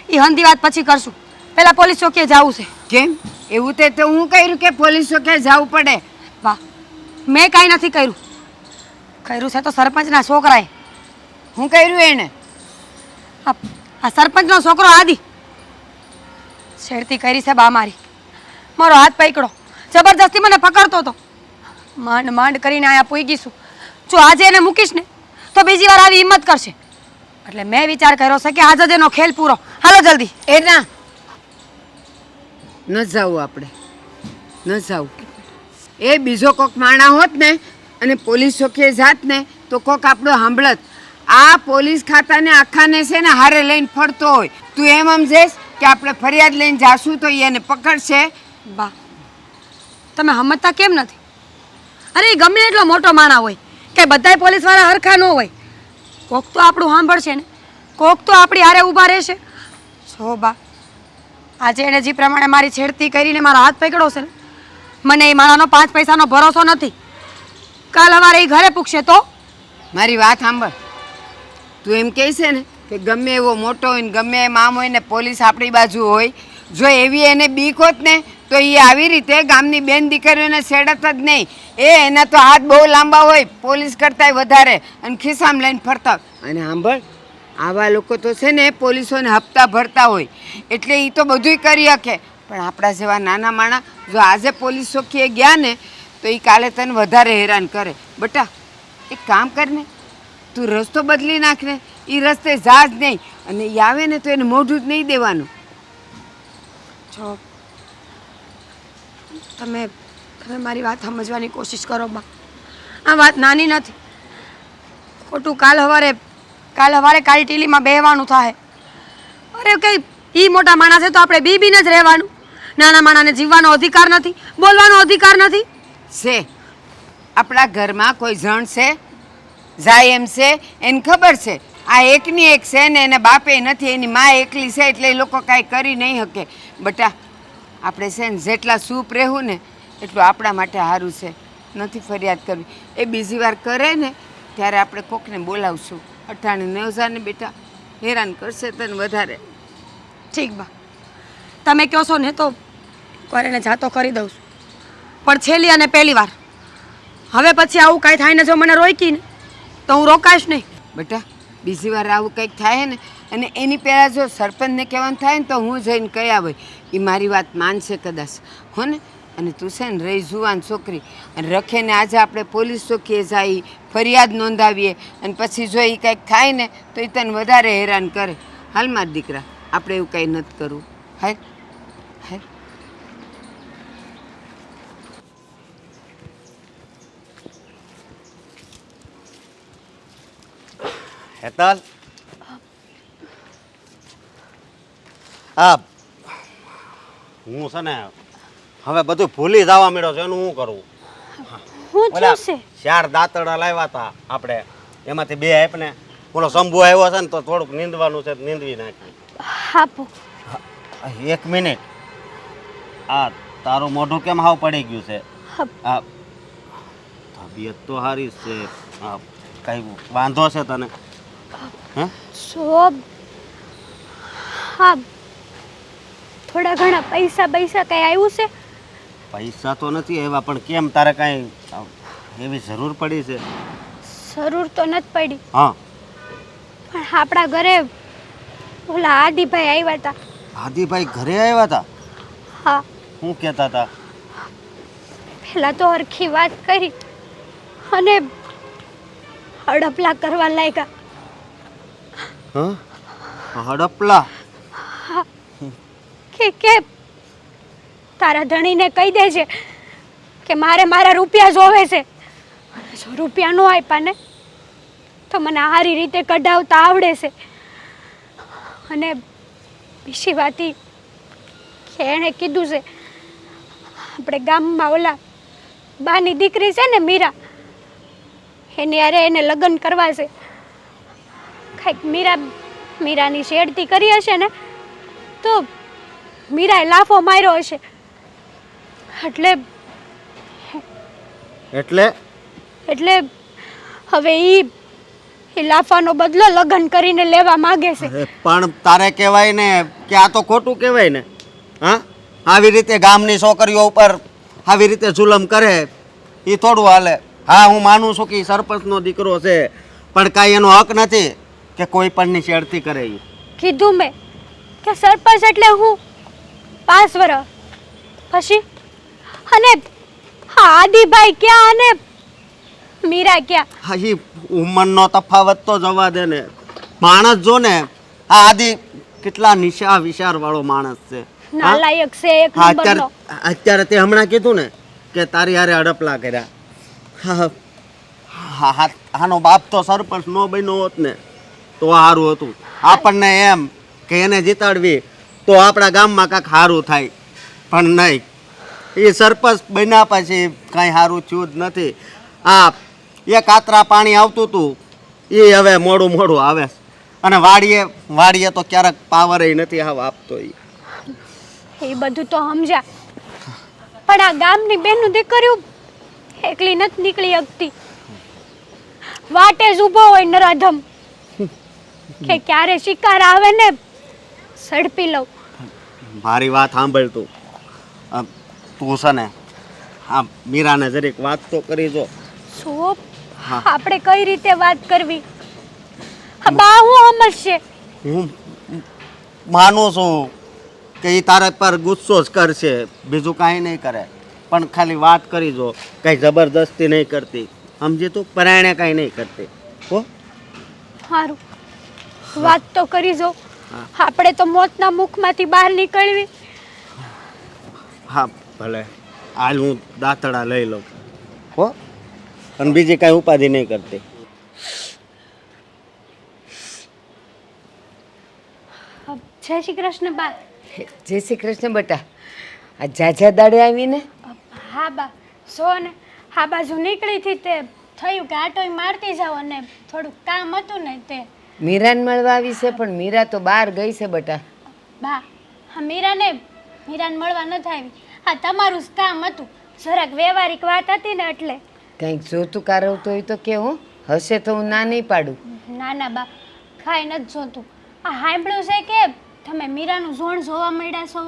એ હંધી વાત પછી કરશું. પહેલા પોલીસ ચોકીએ જવું છે. કેમ એવું તે તો હું કર્યું કે પોલીસ ચોકે જવું પડે? બા મેં કાંઈ નથી કર્યું. કર્યું છે તો સરપંચના છોકરાએ. હું કર્યું એને? આ સરપંચનો છોકરો આદિ છેડતી કરી છે બા મારી. મારો હાથ પકડો, જબરજસ્તી મને પકડતો હતો. માંડ માંડ કરીને અહીંયા પૂગીશું. જો આજે એને મૂકીશ ને તો બીજી વાર આવી હિંમત કરશે. એટલે મેં વિચાર કર્યો છે કે આજે જ એનો ખેલ પૂરો. હાલો જલ્દી. એ ના ન જાવું, આપણે ન જાવું. એ બીજો કોક માણા હોત ને અને પોલીસ ચોકીએ જાત ને તો કોક આપણો સાંભળત. આ પોલીસ ખાતાને આખાને છે ને હારે લઈને ફરતો હોય. તું એમ સમજેશ કે આપણે ફરિયાદ લઈને જાશું તો એને પકડશે? બા તમે સમજતા કેમ નથી? અરે એ ગમે એટલો મોટો માણા હોય કે બધાય પોલીસવાળા હરખા ન હોય. કોક તો આપણું સાંભળશે ને, કોક તો આપણી હારે ઊભા રહેશે. છો બા આજે એને જે પ્રમાણે મારી છેડતી કરીને મારો હાથ પકડ્યો છે ને, મને એ માણાનો 5 પૈસાનો ભરોસો નથી. કાલ અમારે એ ઘરે પૂછશે તો? મારી વાત સાંભળ. તું એમ કહે છે ને કે ગમે એવો મોટો હોય ને ગમે એમ આમ હોય ને પોલીસ આપણી બાજુ હોય. જો એવી એને બીક હોત ને તો એ આવી રીતે ગામની બેન દીકરીઓને છેડત જ નહીં. એના તો હાથ બહુ લાંબા હોય, પોલીસ કરતાંય વધારે, અને ખિસ્સામાં લઈને ફરતા હોય. અને સાંભળ, આવા લોકો તો છે ને પોલીસોને હપ્તા ભરતા હોય એટલે એ તો બધુંય કરી શકે. પણ આપણા જેવા નાના માણા જો આજે પોલીસ ચોકીએ ગયા ને તો એ કાલે તને વધારે હેરાન કરે. બટા એક કામ કર ને, તું રસ્તો બદલી નાખ ને. એ રસ્તે જા જ નહીં, અને એ આવે ને તો એને મોઢું જ નહીં દેવાનું. જો તમે તમે મારી વાત સમજવાની કોશિશ કરો બા. આ વાત નાની નથી. ખોટું કાલ સવારે કાળી ટીલીમાં બેહવાનું થાય. અરે કઈ ઈ મોટા માણસ છે તો આપણે બીને જ રહેવાનું. નાના માણાને જીવવાનો અધિકાર નથી, બોલવાનો અધિકાર નથી. છે આપણા ઘરમાં કોઈ જણ છે જાય એમ છે એને ખબર છે. આ એકની એક છે ને એને બાપે નથી, એની મા એકલી છે એટલે એ લોકો કાંઈ કરી નહીં શકે. બટા આપણે છે ને જેટલા સૂપ રહેવું ને એટલું આપણા માટે સારું છે. નથી ફરિયાદ કરવી. એ બીજી વાર કરે ને ત્યારે આપણે કોકને બોલાવશું. અઠાણે નેવજાને બેટા હેરાન કરશે તને વધારે. ઠીક બા, તમે કહો છો ને તો એને જાતો કરી દઉં છું. પણ છેલ્લી અને પહેલી વાર. હવે પછી આવું કાંઈ થાય ને જો મને રોકી ને તો હું રોકાઈશ નહીં. બેટા બીજી વાર આવું કંઈક થાય ને અને એની પહેલાં જો સરપંચને કહેવાનું થાય ને તો હું જઈને કહી આવે. એ મારી વાત માનશે કદાચ, હો ને? અને તું છે ને રહી જુવાન છોકરી અને રખે ને આજે આપણે પોલીસ ચોકીએ જઈએ, ફરિયાદ નોંધાવીએ અને પછી જો એ કંઈક થાય ને તો એ તને વધારે હેરાન કરે. હાલ મારા દીકરા, આપણે એવું કંઈ નથી કરવું. હાલ હાલ. હેતલ, આ હું છે ને હવે બધું ભૂલી જવા માંડ્યો છે. એનું શું કરવું? હું ઓલા થયું છે 4 દાંતડા લાવ્યા હતા આપણે, એમાંથી 2 આપને. ઓલો શંભુ આવ્યો છે ને તો થોડુંક નીંદવાનું છે, નીંદવી નાખ્યું. આપો. 1 મિનિટ, આ તારું મોઢું કેમ હાવ પડી ગયું છે? આ તબિયત તો સારી જ છે, કઈ વાંધો છે તને? હે? શોભ, હા, થોડા ઘણા પૈસા કઈ આવ્યું છે? પૈસા તો નથી આવ્યા, પણ કેમ તારે કાંઈ એવી જરૂર પડી છે? જરૂર તો નથી પડી, હા, પણ આપણા ઘરે ઓલા આદિભાઈ આવ્યા હતા. આદિભાઈ ઘરે આવ્યા હતા? હા, શું કહેતા હતા? પહેલા તો હરખી વાત કરી અને હડપલા કરવા લાગ્યા. હા, હડપલા? કે તારા ધણીને કહી દેજે કે મારે મારા રૂપિયા જોવે છે. જો રૂપિયા ન આપ્યા ને તો મને સારી રીતે કઢાવતા આવડે છે. અને બીજી વાત ઈ કે એણે કીધું છે આપણે ગામમાં ઓલા બાની દીકરી છે ને મીરા, એની યારે એને લગ્ન કરવા છે. કાંઈક મીરાની શેડતી કરી હશે ને તો મીરાએ લાફો માર્યો હશે. એટલે હવે એ લાફાનો બદલો લગ્ન કરીને લેવા માંગે છે. અરે પણ તારે કહેવાય ને કે આ તો ખોટું કહેવાય ને. હા, આવી રીતે ગામની છોકરીઓ ઉપર આવી રીતે જુલમ કરે એ થોડું હાલે. હા, હું માનું છું કે ઈ સરપંચનો દીકરો છે, પણ કાંઈ એનો હક નથી કે કોઈ પણની છેડતી કરે. ઈ કીધું મેં કે સરપંચ એટલે હું 5 વર્ષ પછી. અને હા, આદિભાઈ ક્યાં અને મીરા ક્યાં? હા, ઈ ઉંમરનો તફાવત તો જવા દે ને. માણસ જો ને, આ આદિ કેટલા નિશા વિચારવાળો માણસ છે. નાલાયક છે એક હા, નંબરનો. અત્યારે તે હમણાં કીધું ને કે તારી હારે અડપલા કર્યા. હા હા હા, આનો બાપ તો સરપંચ નો બન્યો હોત ને તો સારું હતું. આપણને એમ કે એને જીતાડવી તો આપણા ગામમાં કાંઈક સારું થાય, પણ નહીં. એ સરપંચ બન્યા પછી કાંઈ સારું થયું જ નથી. આ એક આતરા પાણી આવતું હતું એ હવે મોડું મોડું આવે છે. અને વાડીએ તો ક્યારેક પાવર નથી આપતો. એ બધું તો સમજ્યા, પણ આ ગામની બેનનું દીકરીઓ એકલી નથી નીકળી શકતી. વાટે જ ઊભો હોય નરાધમ કે ક્યારે શિકાર આવે ને ઝડપી લઉં. મારી વાત સાંભળ તું. તું છે ને હા, મીરાને જરીક વાત તો કરી જો. શું આપણે કઈ રીતે વાત કરવી? બા હું સમજશે. હું માનું છું કે એ તારા પર ગુસ્સો જ કરશે, બીજું કાંઈ નહીં કરે. પણ ખાલી વાત કરી જો, કાંઈ જબરદસ્તી નહીં કરતી, સમજી તું? પરાયણે કાંઈ નહીં કરતી. હો, સારું, વાત તો કરી જો. આપણે તો મોતના મુખમાંથી બહાર નીકળવી. હા ભલે, હાલ હું દાંતડા લઈ લઉં. હો, અને બીજી કાંઈ ઉપાધિ નહીં કરતી. જય શ્રી કૃષ્ણ બા. જય શ્રી કૃષ્ણ બેટા. આ ઝાઝા દાડે આવીને? હા બા, જો ને આ બાજુ નીકળી હતી તે થયું કે આટોય મારતી જાવ અને થોડુંક કામ હતું ને તે. મીરાને મળવા આવી છે, પણ મીરા તો બહાર ગઈ છે બેટા. બા, હા મીરાને મળવા નથી આવી. હા, તમારું જ કામ હતું, જરાક વ્યવહારિક વાત હતી ને એટલે. કંઈક જોતું કારવતું હોય તો કે હું હશે તો હું ના નહીં પાડું. ના ના બા, કાંઈ નથી જોતું. આ સાંભળ્યું છે કે તમે મીરાનું ઝોણ જોવા મળ્યા છો?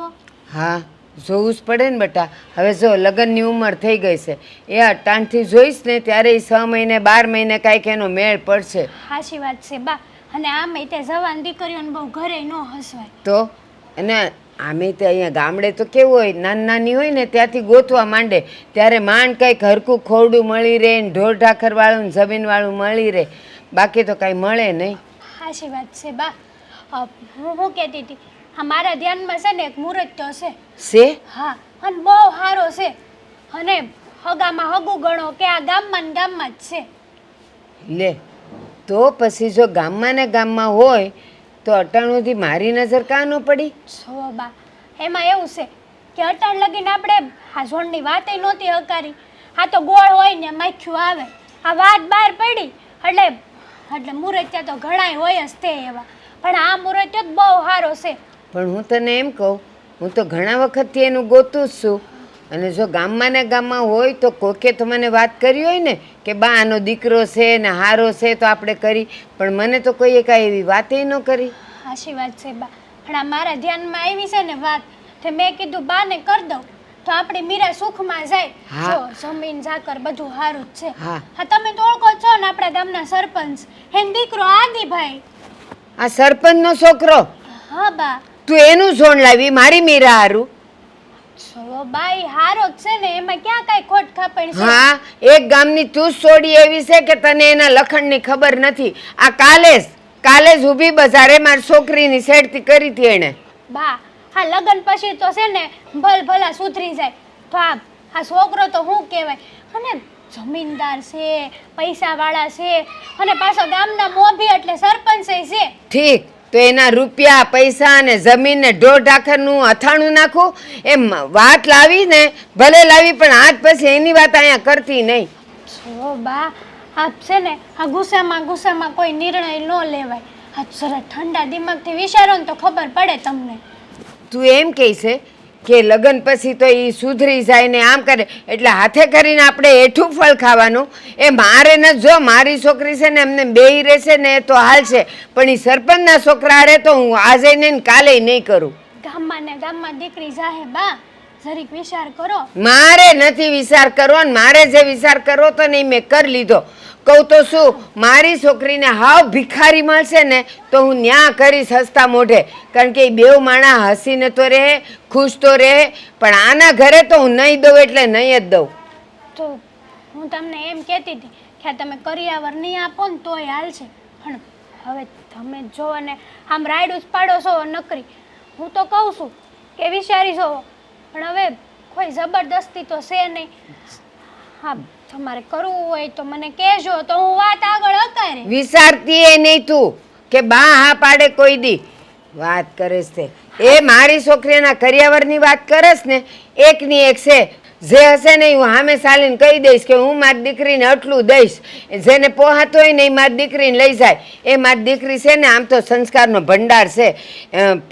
હા, જોવું જ પડે ને બેટા. હવે જો લગ્નની ઉંમર થઈ ગઈ છે, એ અટાણથી જોઈશ ને ત્યારે એ 6 મહિને 12 મહિને કાંઈક એનો મેળ પડશે. સાચી વાત છે બા. અને આમે તે જવાન દીકરીઓને બહુ ઘરે ન હસવાય તો અને આમે તે અહીંયા ગામડે તો કેવું હોય, નાની નાની હોય ને ત્યાંથી ગોતવા માંડે, ત્યારે માંડ કંઈક હરખું ખોરડું મળી રહે ને ઢોર ઢાખરવાળું ને જમીનવાળું મળી રહે, બાકી તો કાંઈ મળે નહીં. સાચી વાત છે બા. હું કહેતી હતી, હા મારા ધ્યાનમાં છે ને એક મુહૂર્ત છે. હા, અને બહુ સારો છે. અને હગામાં હગું ગણો કે આ ગામમાં ને ગામમાં જ છે. લે તો પછી જો ગામમાં ને ગામમાં હોય તો અટાણુંથી મારી નજર કાં ન પડી? જો બા, એમાં એવું છે કે અટાણ લગીને આપણે આ ઝોણની વાતે નહોતી હકારી. આ તો ગોળ હોય ને માખ્યું આવે. આ વાત બહાર પડી એટલે મુહૂર્ત્યા તો ઘણાય હોય જ તે એવા, પણ આ મુહૂર્ત જ બહુ સારો છે. પણ હું તને એમ કહું, હું તો ઘણા વખતથી એનું ગોતું જ છું. અને જો ગામમાં ને ગામમાં હોય તો કોકે તો મને વાત કરી હોય ને કે બા આનો દીકરો છે ને હારો છે તો આપણે કરી, પણ મને તો કોઈએ કાંઈ એવી વાતે ન કરી. સાચી વાત છે બા. પણ આ મારા ધ્યાનમાં આવી છે ને વાત, તે મેં કીધું બાને કરી દઉં તો આપણી મીરા સુખમાં જાય. જો જમીન જાકર બધું સારું જ છે. હા, તમે તો ઓળખો છો ને આપણા ગામના સરપંચ, એનો દીકરો આદિભાઈ. આ સરપંચનો છોકરો? હા બા. તું એનું ઝોણ લાવી મારી મીરા હારું? જો બાઈ હારો જ છે ને, એમાં ક્યાં કાંઈ ખોટ ખાપણ છે? હા, એક ગામની તું સોડી એવી છે કે તને એના લખણની ખબર નથી. આ કાલે જ ઊભી બજારે મારી છોકરીની સેડતી કરી હતી એણે. બા, હા લગન પછી તો છે ને ભલા સુધરી જાય. તો આ છોકરો તો શું કહેવાય, અને જમીનદાર છે, પૈસાવાળા છે, અને પાછો ગામના મોભી એટલે સરપંચ છે. ઠીક, તો એના રૂપિયા પૈસા અને જમીન ને ઢોર ઢાખરનું અથાણું નાખું એમ વાત લાવી ને ભલે લાવી, પણ આજ પછી એની વાત અહીંયા કરતી નહીં. જો બા, આ છે ને આ ગુસ્સામાં કોઈ નિર્ણય ન લેવાય. આ જરા ઠંડા દિમાગથી વિચારો ને તો ખબર પડે તમને. તું એમ કહે છે કે લગ્ન પછી તો એ સુધરી જાય ને આમ કરે એટલે હાથે કરીને આપણે એઠું ફળ ખાવાનું? એ મારે ન, જો મારી છોકરી છે ને એમને બેય રહેશે ને તો હાલશે, પણ એ સરપંચના છોકરા હારે તો હું આજે નહીં ને કાલે નહીં કરું. ગામમાં ને ગામમાં દીકરી જાહે બા, જરીક વિચાર કરો. મારે નથી વિચાર કરવો ને મારે જે વિચાર કરવો તો નહીં મેં કરી લીધો. કહું તો શું, મારી છોકરીને હાવ ભિખારી મળશે ને તો હું ન્યા કરીશ હસતા મોઢે, કારણ કે એ બેવ માણા હસીને તો રહે, ખુશ તો રહે, પણ આના ઘરે તો હું નહીં દઉં એટલે નહીં જ દઉં. તો હું તમને એમ કહેતી હતી કે આ તમે કરિયાવર નહીં આપો ને તોય હાલશે, પણ હવે તમે જો અને આમ રાયડું જ પાડો છો નકરી. હું તો કહું છું કે વિચારી છો, પણ હવે કોઈ જબરદસ્તી તો છે નહીં. હા, તમારે કરવું હોય તો મને કહેજો, તો હું વાત આગળ અકારે. વિચારતી એ નહીં તું કે બા હા પાડે કોઈ દી વાત કરેશ તે. એ મારી છોકરીના કરિયાવરની વાત કરેશ ને, એકની એક છે, જે હશે ને હું સામે ચાલીને કહી દઈશ કે હું મારી દીકરીને આટલું દઈશ, જેને પોહાતો હોય ને એ મારી દીકરીને લઈ જાય. એ મારી દીકરી છે ને આમ તો સંસ્કારનો ભંડાર છે,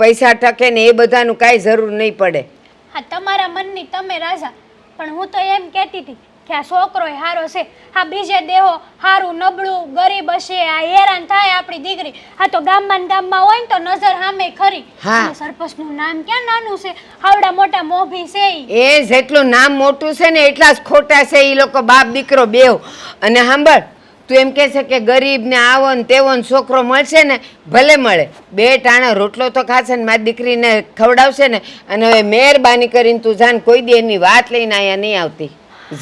પૈસા ટકે ને એ બધાનું કાંઈ જરૂર નહીં પડે. હા, તમારા મનની તમે રાજા, પણ હું તો એમ કહેતી હતી કે આ છોકરો હારો છે, આ બીજે દેહો હારું નબળું ગરીબ હશે, આ હેરાન થાય આપણી દીકરી. આ તો ગામમાં ને ગામમાં હોય ને તો નજર સામે ખરી. હા. સરપંચનું નામ ક્યાં નાનું છે, આવડા મોટા મોભી છે ઈ. એ જેટલું નામ મોટું છે ને એટલા જ ખોટા છે એ લોકો, બાપ દીકરો બેવ. અને સાંભળ, તું એમ કહે છે કે ગરીબ ને આવો ને તેવો ને છોકરો મળશે ને, ભલે મળે, બે ટાણા રોટલો તો ખાશે ને મારી દીકરીને ખવડાવશે ને. અને હવે મહેરબાની કરીને તું જાન, કોઈ દી એની વાત લઈને અહીંયા નહીં આવતી.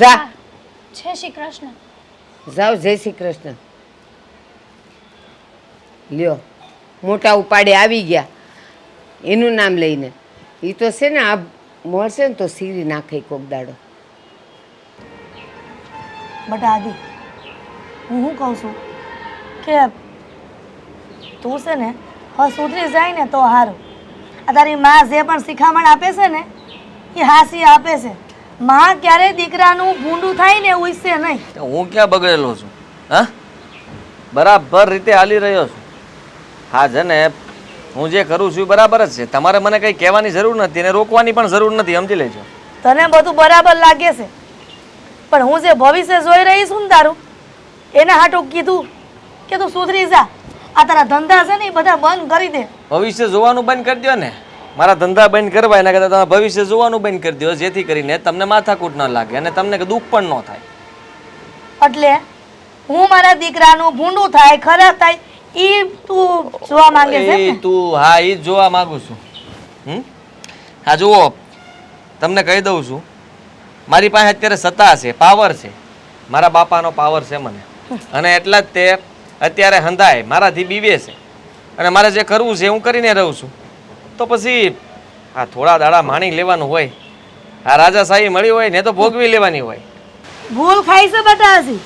જા. જય શ્રી કૃષ્ણ. જાઓ, જય શ્રી કૃષ્ણ. લ્યો, મોટા ઉપાડે આવી ગયા એનું નામ લઈને. એ તો છે ને આ મળશે ને તો સીરી નાખે કોક દાડો. બટા આદિ, હું શું કહું છું કે તું છે ને હવે સુધરી જાય ને તો સારું. આ તારી માં જે પણ શિખામણ આપે છે ને એ હાસી આપે છે. માં ક્યારેય દીકરાનું ભૂંડું થાય ને એવું ઈચ્છે નહીં. હું ક્યાં બગડેલો છું? હા, બરાબર રીતે હાલી રહ્યો છું. હા છે ને, હું જે કરું છું એ બરાબર જ છે. તમારે મને કંઈ કહેવાની જરૂર નથી અને રોકવાની પણ જરૂર નથી, સમજી લેજો. તને બધું બરાબર લાગે છે, પણ હું જે ભવિષ્ય જોઈ રહી છું ને તારું, એના હાટું કીધું કે તું સુધરી જા. આ તારા ધંધા છે ને એ બધા બંધ કરી દે. ભવિષ્ય જોવાનું બંધ કરી દો ને. મારા ધંધા બંધ કરવા એના કરતાં તમે ભવિષ્ય જોવાનું બંધ કરી દો, જેથી કરીને તમને માથાકૂટ ન લાગે અને તમને દુઃખ પણ ન થાય. એટલે હું મારા દીકરાનું ભૂંડું થાય, ખરાબ થાય ઈ તું જોવા માંગે છે એ ને? તું, હા, એ જ જોવા માંગુ છું. હા જુઓ, તમને કહી દઉં છું, મારી પાસે અત્યારે સત્તા છે, પાવર છે, મારા બાપાનો પાવર છે મને, અને એટલા જ તે અત્યારે હંધાય મારાથી બીવે છે, અને મારે જે કરવું છે હું કરીને રહું છું. તો પછી આ થોડા દાડા માણી લેવાનું હોય, આ રાજાશાહી મળી હોય ને તો ભોગવી લેવાની હોય. ભૂલ ખાઈ છે બતાસી.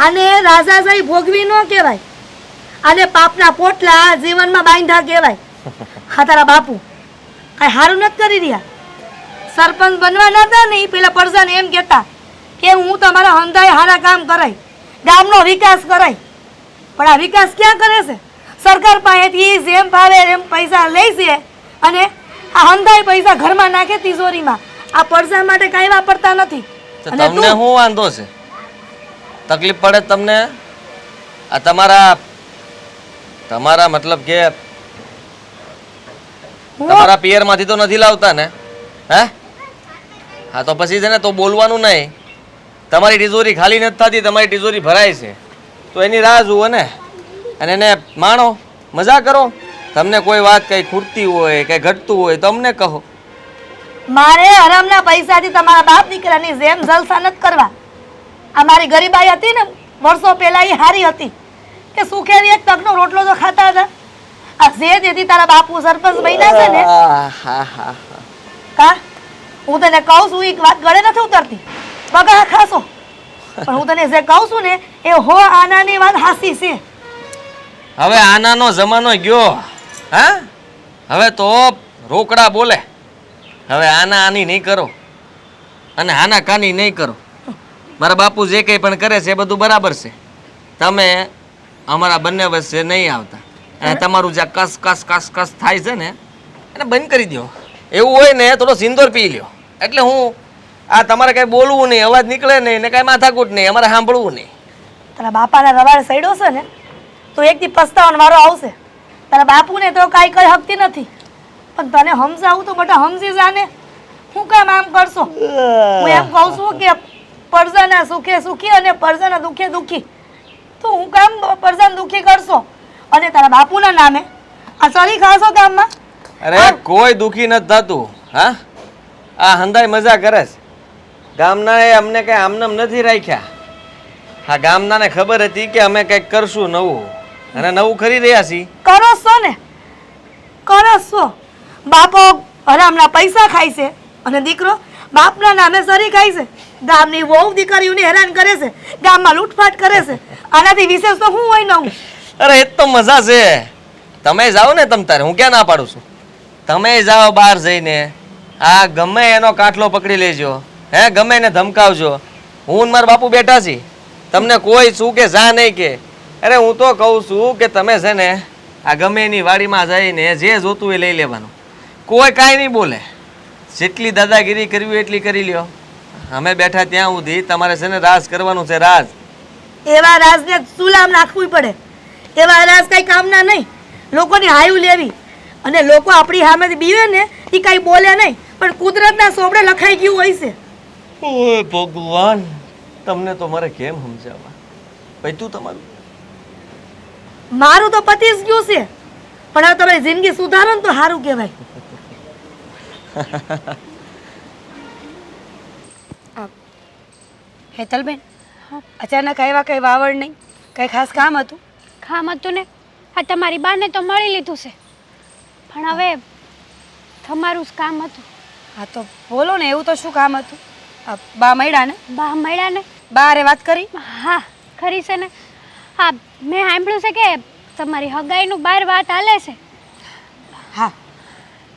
આને રાજાશાહી ભોગવી ન કહેવાય, આને પાપના પોટલા જીવનમાં બાંધા કહેવાય. હા, તારા બાપુ કાંઈ સારું નથી કરી રહ્યા. સરપંચ બનવા નતા ને એ પેલા પરજાને એમ કહેતા કે હું તમારા હંધાય હારા કામ કરાય, ગામનો વિકાસ કરાય. પણ આ વિકાસ ક્યાં કરે છે? સરકાર પાસેથી જેમ ભાવે એમ પૈસા લે છે અને આ હંધાય પૈસા ઘરમાં નાખે તિજોરીમાં. આ પરજા માટે કાંઈ વાપરતા નથી. તો અને તમને શું વાંધો છે? તકલીફ પડે તમને? આ તમારા મતલબ કે તમારા પિયરમાંથી તો નથી લાવતા ને? હે? હા, તો પછી છે ને તો બોલવાનું નહીં. તમારી તિજોરી ખાલી નથી થતી, તમારી તિજોરી ભરાય છે, તો એની રાહ જુઓ ને, અને એને માણો, મજા કરો. તમને કોઈ વાત કંઈ ખૂટતી હોય કંઈ ઘટતું હોય તો અમને કહો. મારે હરામના પૈસાથી તમારા બાપ દીકરાની જેમ જલસા નથી કરવા. આ મારી ગરીબાઈ હતી ને વર્ષો પહેલા એ હારી હતી કે સુખેરી એક તકનો રોટલો તો ખાતા હતા. આ જે તેથી તારા બાપુ સરપંચ બન્યા છે ને, કા હું તને કહું છું એ વાત ગળે નથી ઉતરતી, બગા ખાશો. પણ હું તને જે કહું છું ને એ હો આનાની વાત હાસી છે. હવે આનાનો જમાનો ગયો. હા, હવે તો રોકડા બોલે. હવે આના આની નહીં કરો અને આના કાની નહીં કરો. મારા બાપુ જે કંઈ પણ કરે છે એ બધું બરાબર છે. તમે અમારા બંને વચ્ચે નહીં આવતા અને તમારું જે કસ કસ કસ કસ થાય છે ને એને બંધ કરી દો. એવું હોય ને થોડો સિંદૂર પી લ્યો. એટલે હું આ તમારે કાંઈ બોલવું નહીં, અવાજ નીકળે નહીં ને કાંઈ માથાકૂટ નહીં, અમારે સાંભળવું નહીં. તારા બાપાના રવાડે સડ્યો છે ને તો એક દી પસ્તાવાનો વારો આવશે. તારા બાપુને તો કાંઈ કઈ હકતી નથી, પણ તને સમજાવું તો બટા સમજી જાને. હું કામ આમ કરશો? હું એમ કહું છું કે પરજાના સુખે સુખી અને પરજાના દુખે દુખી. તો હું કામ પરજાને દુખી કરશો અને તારા બાપુના નામે આ ચરી ખાશો ગામમાં? અરે કોઈ દુખી નથી થતું. હા, આ હંધાઈ મજા કરે છે. ગામનાએ અમને કઈ આમનામ નથી રાખ્યા. હા, ગામનાને ખબર હતી કે અમે કંઈક કરશું નવું અને નવું કરી રહ્યા છીએ. કરો છો ને, કરો છો. બાપો હરામના પૈસા ખાય છે અને દીકરો બાપના નામે સરી ખાય છે. ગામની વહુ દીકરીઓને હેરાન કરે છે, ગામમાં લૂંટફાટ કરે છે. આનાથી વિશેષ તો હું હોય નવું. અરે એ જ તો મજા છે. તમે જાઓ ને તમ તારે, હું ક્યાં ના પાડું છું. તમે જાઓ બહાર જઈને, આ ગમે એનો કાટલો પકડી લેજો, હે ગમે એને ધમકાવજો. હું ને મારા બાપુ બેઠા છીએ, તમને કોઈ શું કે જા નહીં કે. અરે હું તો કહું છું કે તમે છે ને આ ગમે એની વાડીમાં જઈને જે જોતું એ લઈ લેવાનું. કોઈ કાંઈ નહીં બોલે. જેટલી દાદાગીરી કરવી હોય એટલી કરી લ્યો. અમે બેઠા ત્યાં સુધી તમારે છે ને રાજ કરવાનું છે, રાજ. એવા રાજને સુલામ નાખવું પડે. એવા રાજ કઈ કામના નહીં. લોકોની હાયું લેવી અને લોકો આપણી સામેથી બીવે ને એ કઈ બોલે નહીં, પણ કુદરતના સોપડે લખાઈ ગયું હોય છે. ઓય ભગવાન, તમને તો મારે કેમ સમજાવવા? પૈતું તમારું મારું તો પતી જ ગયું છે, પણ હવે તમારી જિંદગી સુધારો ને તો સારું કહેવાય. હેતલબેન, અચાનક આવ્યા કઈ વાવડ નહીં, કઈ ખાસ કામ હતું? કામ હતું ને, આ તમારી બાને તો મળી લીધું છે, પણ હવે તમારું જ કામ હતું. હા તો બોલો ને, એવું તો શું કામ હતું? બા મળ્યા ને? બા મળ્યા ને? બા અરે વાત કરી? હા ખરી છે ને. હા, મેં સાંભળ્યું છે કે તમારી હગાઈનું બહાર વાત હાલે છે. હા,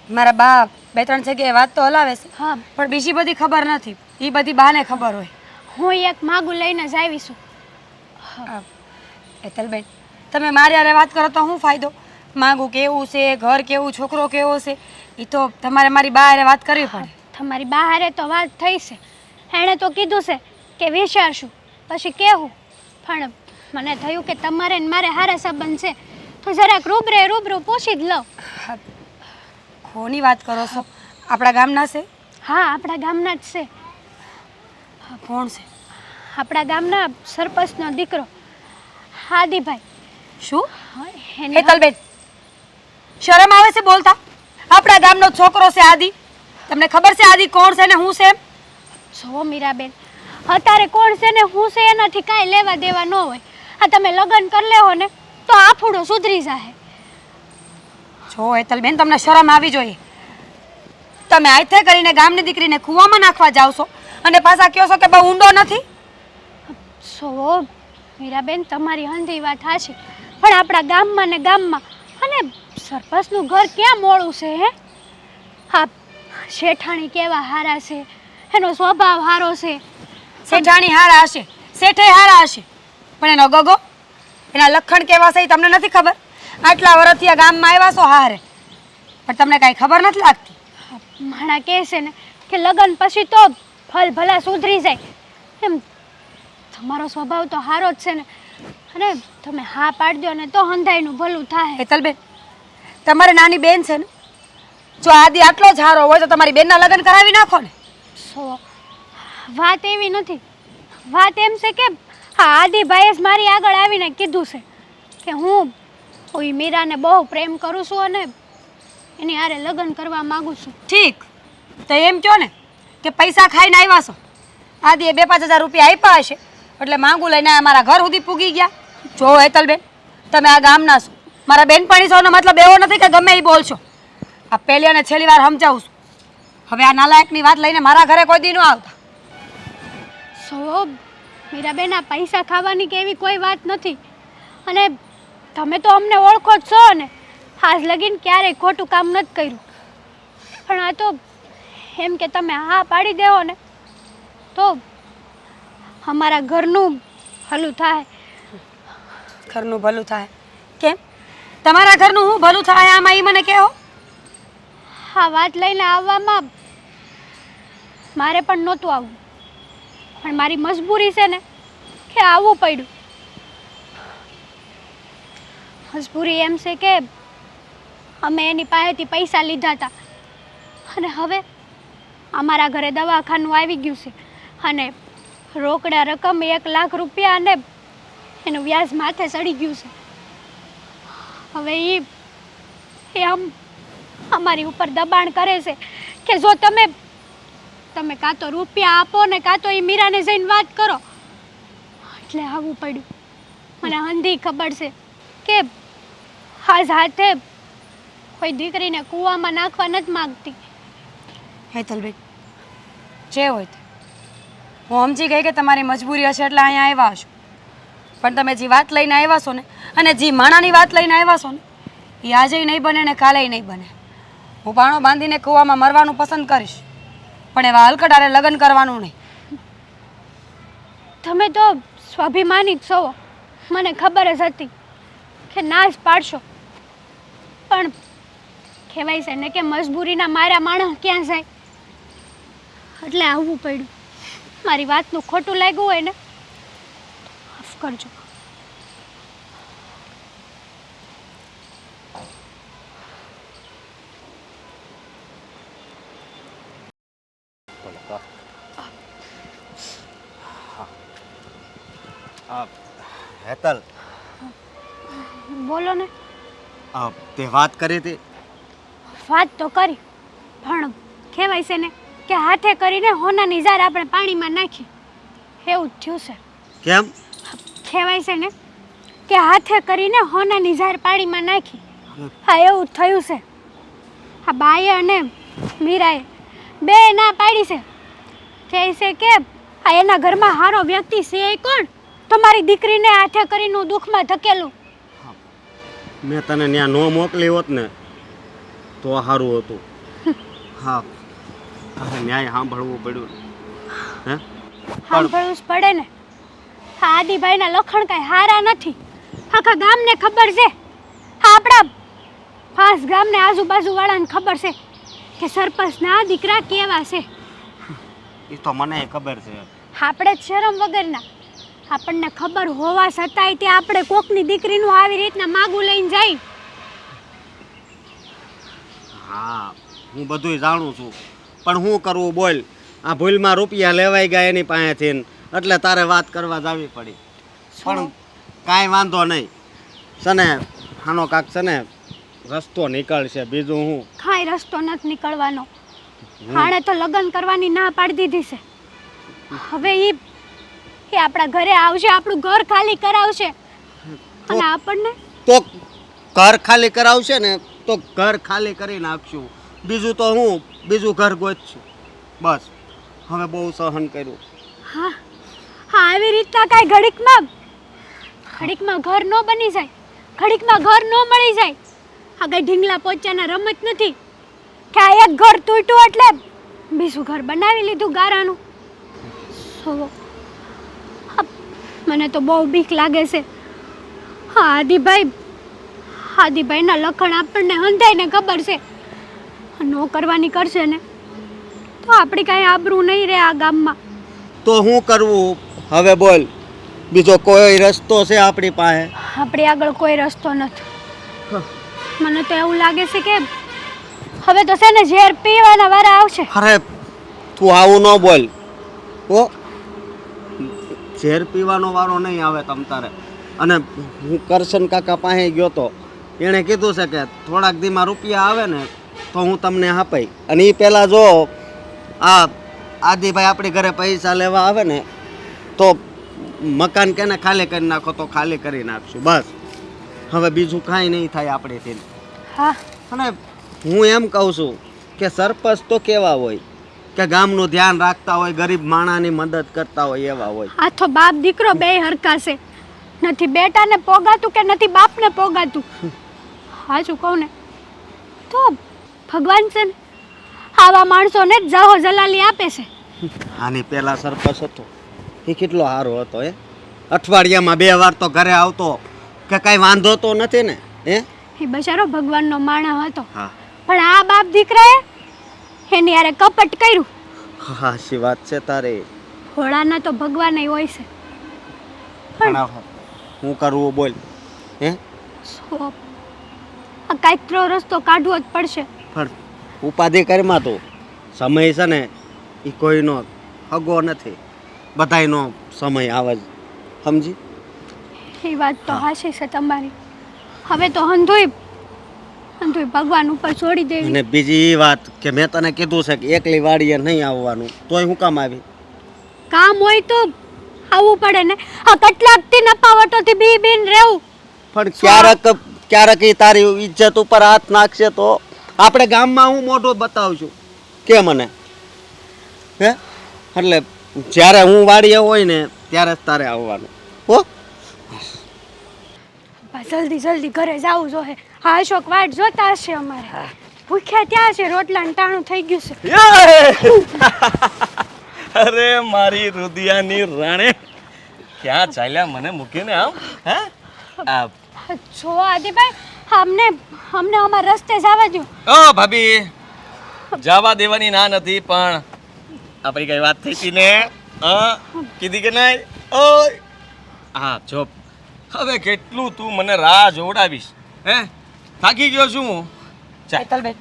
મારા બા બે ત્રણ જગ્યાએ વાત તો હલાવે છે, હા, પણ બીજી બધી ખબર નથી. એ બધી બાને ખબર હોય. હું એક માગું લઈને જ આવીશું. હેતલબેન, તમે મારી હારે વાત કરો તો શું ફાયદો? માગું કેવું છે, ઘર કેવું, છોકરો કેવો છે, એ તો તમારે મારી બા હારે વાત કરવી પડે. તમારી બા હારે તો વાત થઈ છે, એણે તો કીધું છે કે વિચારશું પછી કેવું. પણ મને થયું કે તમારે ને મારે હારા સંબંધ છે તો જરાક રૂબરૂ પૂછી જ લઉં. કોની વાત કરો છો? આપણા ગામના છે? હા, આપણા ગામના જ છે. કોણ છે? આપણા ગામના સરપંચનો દીકરો આદિભાઈ. શું? એની હેતલબેન, શરમ આવે છે બોલતા? આપણા ગામનો છોકરો છે આદિ. તમને ખબર છે આદિ કોણ છે ને હું છે? જો મીરાબેન, અત્યારે કોણ છે ને હું છે એનાથી કાંઈ લેવા દેવા ન હોય. આ તમે લગ્ન કરી લેવો ને તો આફુડો સુધરી જાય. જો હેતલબેન, તમને શરમ આવી જોઈએ. તમે આયથે કરીને ગામની દીકરીને કૂવામાં નાખવા જાવ છો અને પાછા કહો છો કે બહુ ઊંડો નથી. સો મીરાબેન, તમારી હંધી વાત હાચી, પણ આપણા ગામમાં ને ગામમાં અને સરપંચનું ઘર ક્યાં મોડું છે? હે, હા, શેઠાણી કેવા હારા છે, એનો સ્વભાવ હારો છે. શેઠાણી હારા હશે, શેઠે હારા હશે, પણ એનો ગગો, એના લખણ કેવા છે એ તમને નથી ખબર? આટલા વર્ષથી આ ગામમાં આવ્યા છો હારે, પણ તમને કાંઈ ખબર નથી લાગતી. માણા કહે છે ને કે લગ્ન પછી તો ફલ ભલા સુધરી જાય. એમ તમારો સ્વભાવ તો હારો જ છે ને, અને તમે હા પાડી દો ને તો હંધાઈનું ભલું થાય. હેતલબેન, તમારી નાની બેન છે ને, જો આદિ આટલો જ હારો હોય તો તમારી બેનના લગ્ન કરાવી નાખો ને. સો વાત એવી નથી. વાત એમ છે કે હા, આદિભાઈએ જ મારી આગળ આવીને કીધું છે કે હું ઓઈ મીરાને બહુ પ્રેમ કરું છું અને એની હારે લગ્ન કરવા માંગુ છું. ઠીક, તો એમ કહો ને કે પૈસા ખાઈને આવ્યા છો. આદિએ 2-5 હજાર રૂપિયા આપ્યા હશે એટલે માંગુ લઈને અમારા ઘર સુધી પૂગી ગયા. જો હેતલબેન, તમે આ ગામના છો, મારા બેનપણી છો, મતલબ એવો નથી કે ગમે એ બોલશો. આ પહેલી અને છેલ્લી વાર સમજાવું છું, હવે આ નાલાયકની વાત લઈને મારા ઘરે કોઈ દી ન આવતા. સો મીરાબેન, આ પૈસા ખાવાની કે એવી કોઈ વાત નથી. અને તમે તો અમને ઓળખો જ છો ને, આજ લગીને ક્યારેય ખોટું કામ નથી કર્યું. પણ આ તો એમ કે તમે હા પાડી દેવો ને તો અમારા ઘરનું ભલું થાય. ઘરનું ભલું થાય? કેમ? તમારા ઘરનું હું ભલું થાય આમાં એ મને કહો. આ વાત લઈને આવવામાં મારે પણ નહોતું આવવું, પણ મારી મજબૂરી છે ને કે આવવું પડ્યું. મજબૂરી એમ છે કે અમે એની પાસેથી પૈસા લીધા હતા અને હવે અમારા ઘરે દવાખાનું આવી ગયું છે અને રોકડા રકમ 1 લાખ રૂપિયા અને એનું વ્યાજ માથે ચડી ગયું છે. હવે એ અમારી ઉપર દબાણ કરે છે કે જો તમે કાં તો રૂપિયા આપો ને કાં તો એ મીરાને જઈને વાત કરો. એટલે આવવું પડ્યું. મને હંધી ખબર છે કે આજ હાથે કોઈ દીકરીને કૂવામાં નાખવા નથી માગતી. હેતલબેન, જે હોય તે, હું સમજી ગઈ કે તમારી મજબૂરી હશે એટલે અહીંયા આવ્યા હશો. પણ તમે જે વાત લઈને આવ્યા છો ને અને જે માણાની વાત લઈને આવ્યા છો ને એ આજે નહીં બને ને કાલે નહીં બને. હું બાણો બાંધીને કૂવામાં મરવાનું પસંદ કરીશ, પણ એવા હલકટારે લગ્ન કરવાનું નહીં. તમે તો સ્વાભિમાની જ છો, મને ખબર જ હતી કે ના જ પાડશો. પણ કહેવાય છે ને કે મજબૂરીના મારા માણસ ક્યાં જાય, એટલે આવવું પડ્યું. મારી વાતનું ખોટું લાગ્યું હોય ને માફ કરજો. હેતલ, બોલો ને. તે વાત કરી હતી? વાત તો કરી, પણ કહેવાય છે ને કે હાથે કરીને હોનાની ઝાર આપણે પાણીમાં નાખી એવું જ થયું છે. કેમ? કહેવાય છે ને કે હાથે કરીને હોનાની ઝાર પાણીમાં નાખી. હા, એવું જ થયું છે. આ બાએ અને મીરાએ બે ના પાડી છે. કહે છે કે આ એના ઘરમાં હારો વ્યક્તિ છે એ કોણ? તમારી દીકરીને હાથે કરીને હું દુઃખમાં ધકેલું. મેં તને ત્યાં ન મોકલી હોત ને તો સારું હતું. હા, તારે ન્યાય સાંભળવું પડ્યું. હે, સાંભળવું જ પડે ને. આ આદિભાઈના લખણ કાંઈ હારા નથી. આખા ગામને ખબર છે. આપણા 5 ગામને આજુબાજુવાળાને ખબર છે કે સરપંચના દીકરા કેવા છે. એ તો મને ખબર છે. આપણે જ શરમ વગરના. આપણને ખબર હોવા છતાંય તે આપણે કોકની દીકરીનું આવી રીતના માગું લઈને જાય. હા, હું બધુંય જાણું છું, પણ શું કરવું બોલ. આ ભૂલમાં રૂપિયા લેવાઈ ગયા એની પાસેથી, એટલે તારે વાત કરવા જાવી પડી. પણ કાંઈ વાંધો નહીં. સને આનો કાક છે ને રસ્તો નીકળશે, બીજું હું. કાંઈ રસ્તો નથી નીકળવાનો. આણે તો લગ્ન કરવાની ના પાડી દીધી છે. હવે એ આપણા ઘરે આવશે, આપણું ઘર ખાલી કરાવશે અને આપણને તો ઘર ખાલી કરાવશે ને તો ઘર ખાલી કરી નાખશું. બીજું તો હું બીજું ઘર ગોતશું. બસ, હવે બહુ સહન કર્યું. હા હા, આવી રીતના કાંઈ ઘડીકમાં ઘર ન બની જાય, ઘડીકમાં ઘર ન મળી જાય. આ કઈ ઢીંગલા પોચાના રમત નથી કે આ એક ઘર તૂટ્યું એટલે બીજું ઘર બનાવી લીધું ગારાનું. મને તો બહુ બીક લાગે છે. હા, આદિભાઈના લખણ આપણને હંધાઈને ખબર છે. ન કરવાની કરશે ને તો આપણી કાંઈ આબરૂ નહીં રહે આ ગામમાં. તો શું કરવું હવે બોલ? બીજો કોઈ રસ્તો છે આપણી પાસે? આપણી આગળ કોઈ રસ્તો નથી. મને તો એવું લાગે છે કે હવે તો છે ને ઝેર પીવાના વારા આવશે. અરે તું આવું ન બોલ. ઓ, ઝેર પીવાનો વારો નહીં આવે તમ તારે. અને હું કરશન કાકા પાસે ગયો તો, એણે કીધું છે કે થોડાક દીમાં રૂપિયા આવે ને તો હું તમને આપાઈ. અને એ પહેલાં જો આ આદિભાઈ આપણી ઘરે પૈસા લેવા આવે ને તો મકાન કેને ખાલી કરી નાખો તો ખાલી કરી નાખશું. બસ, હવે બીજું કાંઈ નહીં થાય આપણેથી. હા, અને હું એમ કહું છું કે સરપંચ તો કેવા હોય કે ગામનું ધ્યાન રાખતા હોય, ગરીબ માણાની મદદ કરતા હોય એવા હોય. આ તો બાપ દીકરો બે હરખાશે. નથી બેટાને પોગાતું કે નથી બાપને પોગાતું. હાચું કહું ને તો ભગવાન છે ને આવા માણસોને જ જાહો જલાલી આપે છે. આની પહેલા સરપંચ હતો એ કેટલો સારો હતો હે. અઠવાડિયામાં 2 વાર તો ઘરે આવતો કે કાંઈ વાંધો તો નથી ને હે. એ બચારો ભગવાનનો માણસ હતો. હા પણ આ બાપ દીકરાએ એની યારે કપટ કર્યું. હાચી વાત છે તારે. ભોળાના તો ભગવાન હોય છે. પણ હું કરવું બોલ હે. તો આ કાંઈક તો રસ્તો કાઢવો જ પડશે. પણ ઉપાધિ કરીમાં તો સમય છે ને એ કોઈનો હગો નથી, બધાયનો સમય આવે જ, સમજી. એ વાત તો હાચી છે તમારી. હવે તો હંધુય ભગવાન ઉપર છોડી દેવી. અને બીજી એ વાત કે મેં તને કીધું છે કે એકલી વાડીએ નહીં આવવાનું, તોય હું કામ આવી? કામ હોય તો આવવું પડે ને. આ કેટલાકથી નપાવટોથી બી બીન રહેવું. પણ ક્યારેક ઈ તારી ઇજ્જત ઉપર હાથ નાખશે તો આપણે ગામમાં હું મોઢું બતાવશું કે મને હે. એટલે જ્યારે હું વાડીએ હોય ને ત્યારે જ તારે આવવાનું હો. જલ્દી ઘરે જવું જોઈએ. હા અશોક વાટ જોતા હશે અમારે. ભૂખ્યા ત્યાં છે, રોટલા ટાણું થઈ ગયું છે. અરે મારી રુદિયાની રાણે ક્યાં ચાલ્યા મને મૂકીને આમ હે. જો આદિભાઈ અમને અમારા રસ્તે જવા દો. ઓ ભાભી જવા દેવાની ના નથી, પણ આપણી કઈ વાત થઈ હતી ને કીધી કે નહીં? ઓય હા જો હવે કેટલું તું મને રાહ જોવડાવીશ હે. થાકી ગયો છું હું. ચાલ હેતલબેન,